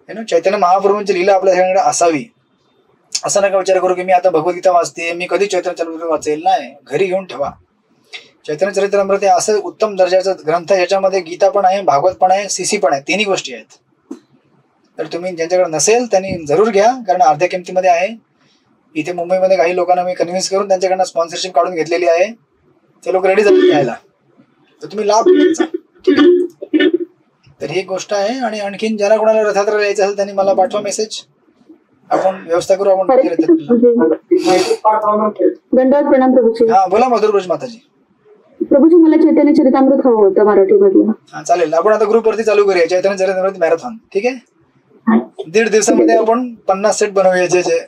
चैतन्य महाप्रभूंची लीला आपल्या सगळ्यांकडे असावी असं नका विचार करू की मी आता भगवद्गीता वाचते, मी कधी चैतन्य चरित्रामृत वाचेल. नाही, घरी घेऊन ठेवा. चैतन्य चरित्रामृत हे असं उत्तम दर्जाचा ग्रंथ आहे, याच्यामध्ये गीता पण आहे, भागवत पण आहे, सीसी पण आहे, तिन्ही गोष्टी आहेत. तर तुम्ही ज्यांच्याकडे नसेल त्यांनी जरूर घ्या, कारण अर्ध्या किमतीमध्ये आहे. इथे मुंबईमध्ये काही लोकांना मी कन्व्हिन्स करून त्यांच्याकडनं स्पॉन्सरशिप काढून घेतलेली आहे. ते लोक रेडी झाले घ्यायला, तर तुम्ही लाभ घ्यायचा. तर ही गोष्ट आहे. आणि आणखीन ज्याला कोणाला रथयात्रा यायचं असेल त्यांनी मला पाठवा मेसेज, आपण व्यवस्था करू. आपण दंडवत प्रणाम प्रभूजी. हा बोला मधुरब्रज माताजी. प्रभूजी मला चैतन्य चरितामृत हवं होतं मराठीमधलं. हा चालेल, आपण आता ग्रुप वरती चालू करूया चैतन्य चरित्रामृत मॅरेथॉन. ठीक आहे, 1.5 दिवसामध्ये आपण 50 सेट बनवूया. जे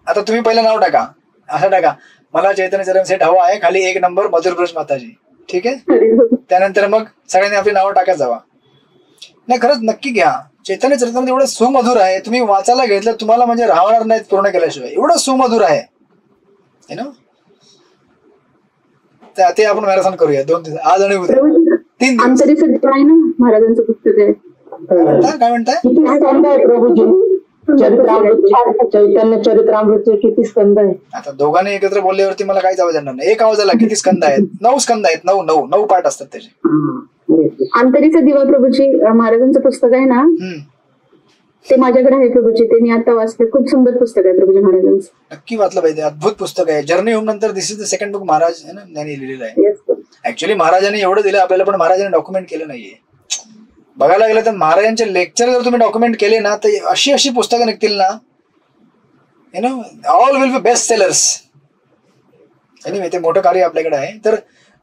आता तुम्ही पहिलं नाव टाका, असं टाका मला चैतन्य चरित्रामृत सेट हवा आहे, खाली 1 नंबर मधुरब्रज माताजी. ठीक आहे, त्यानंतर मग सगळ्यांनी आपली नावं टाकत जावा. नाही खरंच नक्की घ्या. चैतन्य चरित्रामृत एवढं सुमधुर आहे, तुम्ही वाचायला घेतलं तुम्हाला म्हणजे राहणार नाहीत पूर्ण केल्याशिवाय. एवढं सुमधुर आहे ते आपण मॅरेथॉन करूया 2 दिवस, आज आणि उद्या 3 दिवस. आंतरिक आहे ना महाराजांचं पुस्तक आहे. काय म्हणताय? किती स्कंद आहे प्रभूजी चैतन्य चरित्रामृतचे? किती स्कंद आहे? आता दोघांनी एकत्र बोलल्यावरती मला काहीच आवाज येणार नाही. एक आवाज आला. किती स्कंद आहेत? 9 स्कंद आहेत. 9 पाठ असतात त्याचे. आंतरिक दिवा प्रभूजी महाराजांचं पुस्तक आहे ना, ते माझ्याकडे आहे प्रभूजी. ते मी आता वाचले. खूप सुंदर पुस्तक आहे प्रभूजी महाराजांचं. नक्की वाचलं पाहिजे. अद्भुत पुस्तक आहे. जर्नी होम नंतर this is the second book Maharaj यांनी लिहिलेलं आहे. ऍक्च्युअली महाराजांनी एवढं दिलं आपल्याला, पण महाराजांनी डॉक्युमेंट केलं नाहीये. बघायला गेलं तर महाराजांचे लेक्चर जर तुम्ही डॉक्युमेंट केले ना, तर अशी पुस्तकं निघतील ना, all will be best sellers. Anyway ते मोठं कार्य आपल्याकडे आहे. तर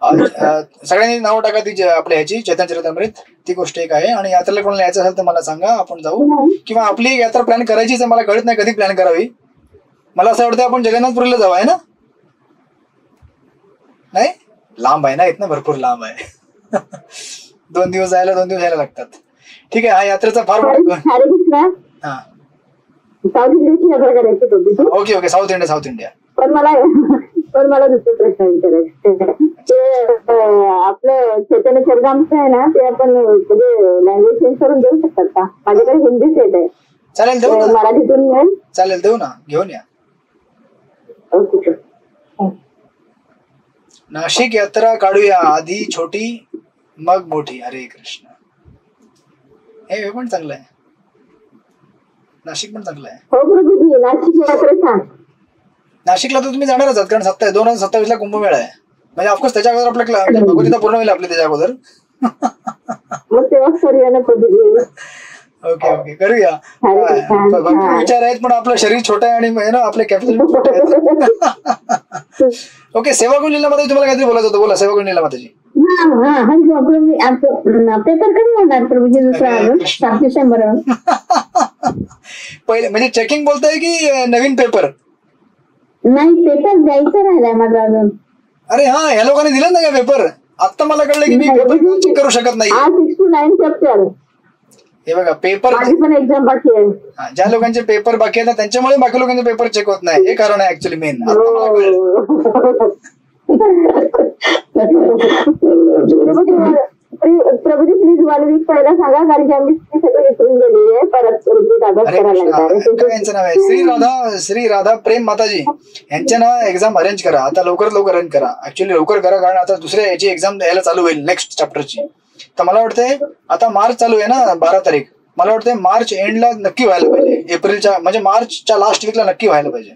सगळ्यांनी नाव टाका ती आपल्या ह्याची चैतन्य चरित्रामृत. ती गोष्ट एक आहे. आणि यात्रेला कोणाला यायचं असेल तर मला सांगा, आपण जाऊ. किंवा आपली एक यात्रा प्लॅन करायचीच आहे. मला कळत नाही कधी प्लॅन करावी. मला असं वाटतं आपण जगन्नाथपुरीला जाऊ, आहे ना? नाही, लांब आहे ना, इथनं भरपूर लांब आहे. 2 दिवस जायला 2 दिवस यायला लागतात. ठीक आहे, हा यात्रेचा फार साऊथ इंडियाची यात्रा करायची. Okay south India. पण मला दुसरा प्रश्न विचारायचा. ते आपलं चैतन्य चरितामृत आहे ना, ते आपण लँग्वेज चेंज करून देऊ शकतात का? माझ्याकडे हिंदी सेट आहे. चालेल, देऊ ना. मराठीतून मिळेल? चालेल, देऊ ना, घेऊन या. ओके. नाशिक यात्रा काढूया, आधी छोटी मग मोठी. हरे कृष्ण. हे पण चांगलं आहे. नाशिक पण चांगलं आहे. हो प्रभूजी, नाशिक यात्रा सांग. नाशिकला तर तुम्ही जाणारच आहात, कारण 2027 कुंभमेळा आहे. म्हणजे ऑफकोर्स त्याच्या अगोदर आपल्या भगवद्गीता पूर्ण होईल आपली त्याच्या अगोदर. मग तेव्हा करूया ना प्रभूजी. ओके करूया. भरपूर विचार आहेत, पण आपलं शरीर छोटं आहे आणि आपले कॅपॅसिटी छोटे आहेत. ओके, सेवागुण लीला माताजी, तुम्हाला काहीतरी बोलायचं होतं, बोला. सेवागुण लीला माताजी. पेपर कधी होणार प्रभूजी? दुसरा 7 डिसेंबर. पहिले म्हणजे चेकिंग बोलताय की नवीन पेपर? नाही, पेपर द्यायचा राहिलाय माझा अजून. अरे हा, ह्या लोकांनी दिलं ना का पेपर? आता मला कळलं की मी पेपर चेक करू शकत नाही. 69 चॅप्टर. हे बघा, पेपर पण एक्झाम बाकी आहे. ज्या लोकांचे पेपर बाकी आहेत त्यांच्यामुळे बाकी लोकांचे पेपर चेक होत नाही. हे कारण आहे ऍक्च्युली मेन. प्रभूजी प्लीज मला वीक पहिला सांगा, कारण की आम्ही सगळं विसरून गेलेली आहे. परत यांचं नाव आहे श्री राधा प्रेम माताजी. यांच्या नाव एक्झाम अरेंज करा आता, लवकर अरेंज करा. ऍक्च्युली लवकर करा, कारण आता दुसऱ्या याची एक्झाम द्यायला चालू होईल नेक्स्ट चॅप्टरची. तर मला वाटतंय आता मार्च चालू आहे ना, 12 तारीख. मला वाटतंय मार्च एंडला नक्की व्हायला पाहिजे. एप्रिलच्या म्हणजे मार्चच्या लास्ट वीकला नक्की व्हायला पाहिजे.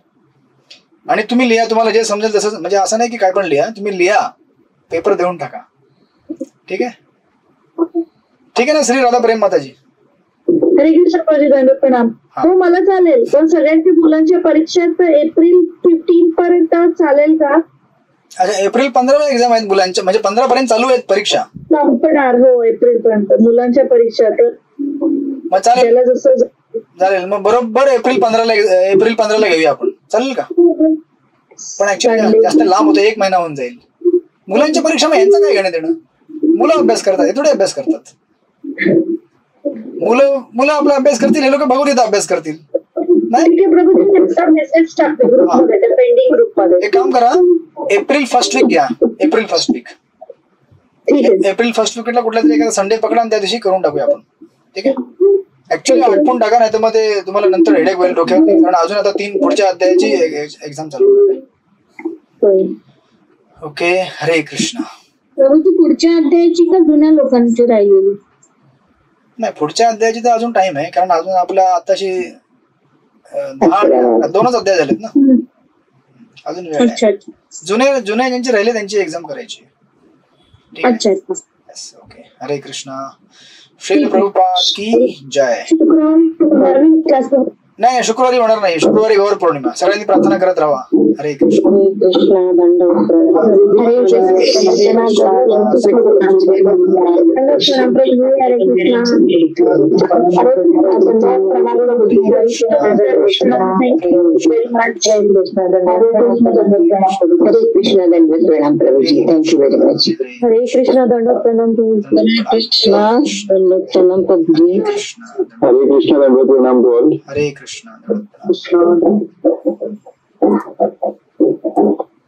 आणि तुम्ही लिहा, तुम्हाला जे समजेल तसं. म्हणजे असं नाही की काय पण लिहा, तुम्ही लिहा, पेपर देऊन टाका. ठीक आहे ना श्री राधा प्रेम माताजी. हरे कृष्ण प्रभूजी, दंड प्रणाम. हो मला चालेल, पण सगळ्यांच्या मुलांच्या परीक्षा एप्रिल 15 पर्यंत चालेल का? अच्छा, एप्रिल 15 एक्झाम आहेत मुलांच्या, म्हणजे 15 पर्यंत चालू आहेत परीक्षा. संपणार हो एप्रिल पर्यंत मुलांच्या परीक्षा. तर मग चालेल, जसं चालेल. मग बरोबर एप्रिल 15ला घेऊया आपण. चालेल का? पण ऍक्च्युली जास्त लांब होतं, 1 महिना होऊन जाईल. मुलांच्या परीक्षा मग यांचं काय घेणं देणं? मुलं अभ्यास करतात, हे थोडे अभ्यास करतात. मुलं आपला अभ्यास करतील, हे लोक भगवद्गीता अभ्यास करतील. नाही ठीक आहे प्रभूजी, मेसेज टाकते ग्रुपमध्ये, त्या पेंडिंग ग्रुपमध्ये. एक काम करा, एप्रिल फर्स्ट वीक घ्या. एप्रिल फर्स्ट वीक, ठीक आहे. एप्रिल फर्स्ट वीकला कुठला तरी एखादा संडे पकडा आणि त्या दिवशी करून टाकूया आपण. ठीक आहे, ऍक्च्युली आटपून टाका, नाही तर मग ते तुम्हाला नंतर हेडेक होईल डोक्यावर, कारण अजून आता 3 पुढच्या अध्यायाची एक्झाम चालू होणार आहे. ओके, हरे कृष्ण. प्रभूजी पुढच्या अध्यायाची का जुन्या लोकांची राहिलेली? नाही, पुढच्या अध्यायाची तर अजून टाइम आहे, कारण अजून आपला आताशी 2च अध्याय झालेत ना, अजून वेळ आहे. अच्छा अच्छा जुने ज्यांचे राहिले त्यांची एक्झाम करायची. ठीक आहे? अच्छा अच्छा. Yes, ओके, हरे कृष्णा. श्री प्रभुपाद की जय. नाही, शुक्रवारी होणार नाही, शुक्रवारी गौर पौर्णिमा. सगळ्यांनी प्रार्थना करत राहा. हरे कृष्ण. हरे कृष्णा. दंडवत प्रणाम. हरे कृष्णा. हरे कृष्णा. दंडवत प्रणाम प्रभूजी. Thank you very much. हरे कृष्णा. दंडवत प्रणाम. हरे कृष्णा. दंडवत प्रणाम प्रभूजी. हरे कृष्ण दंडवत प्रणाम बोल. हरे कृष्ण. कृष्णा.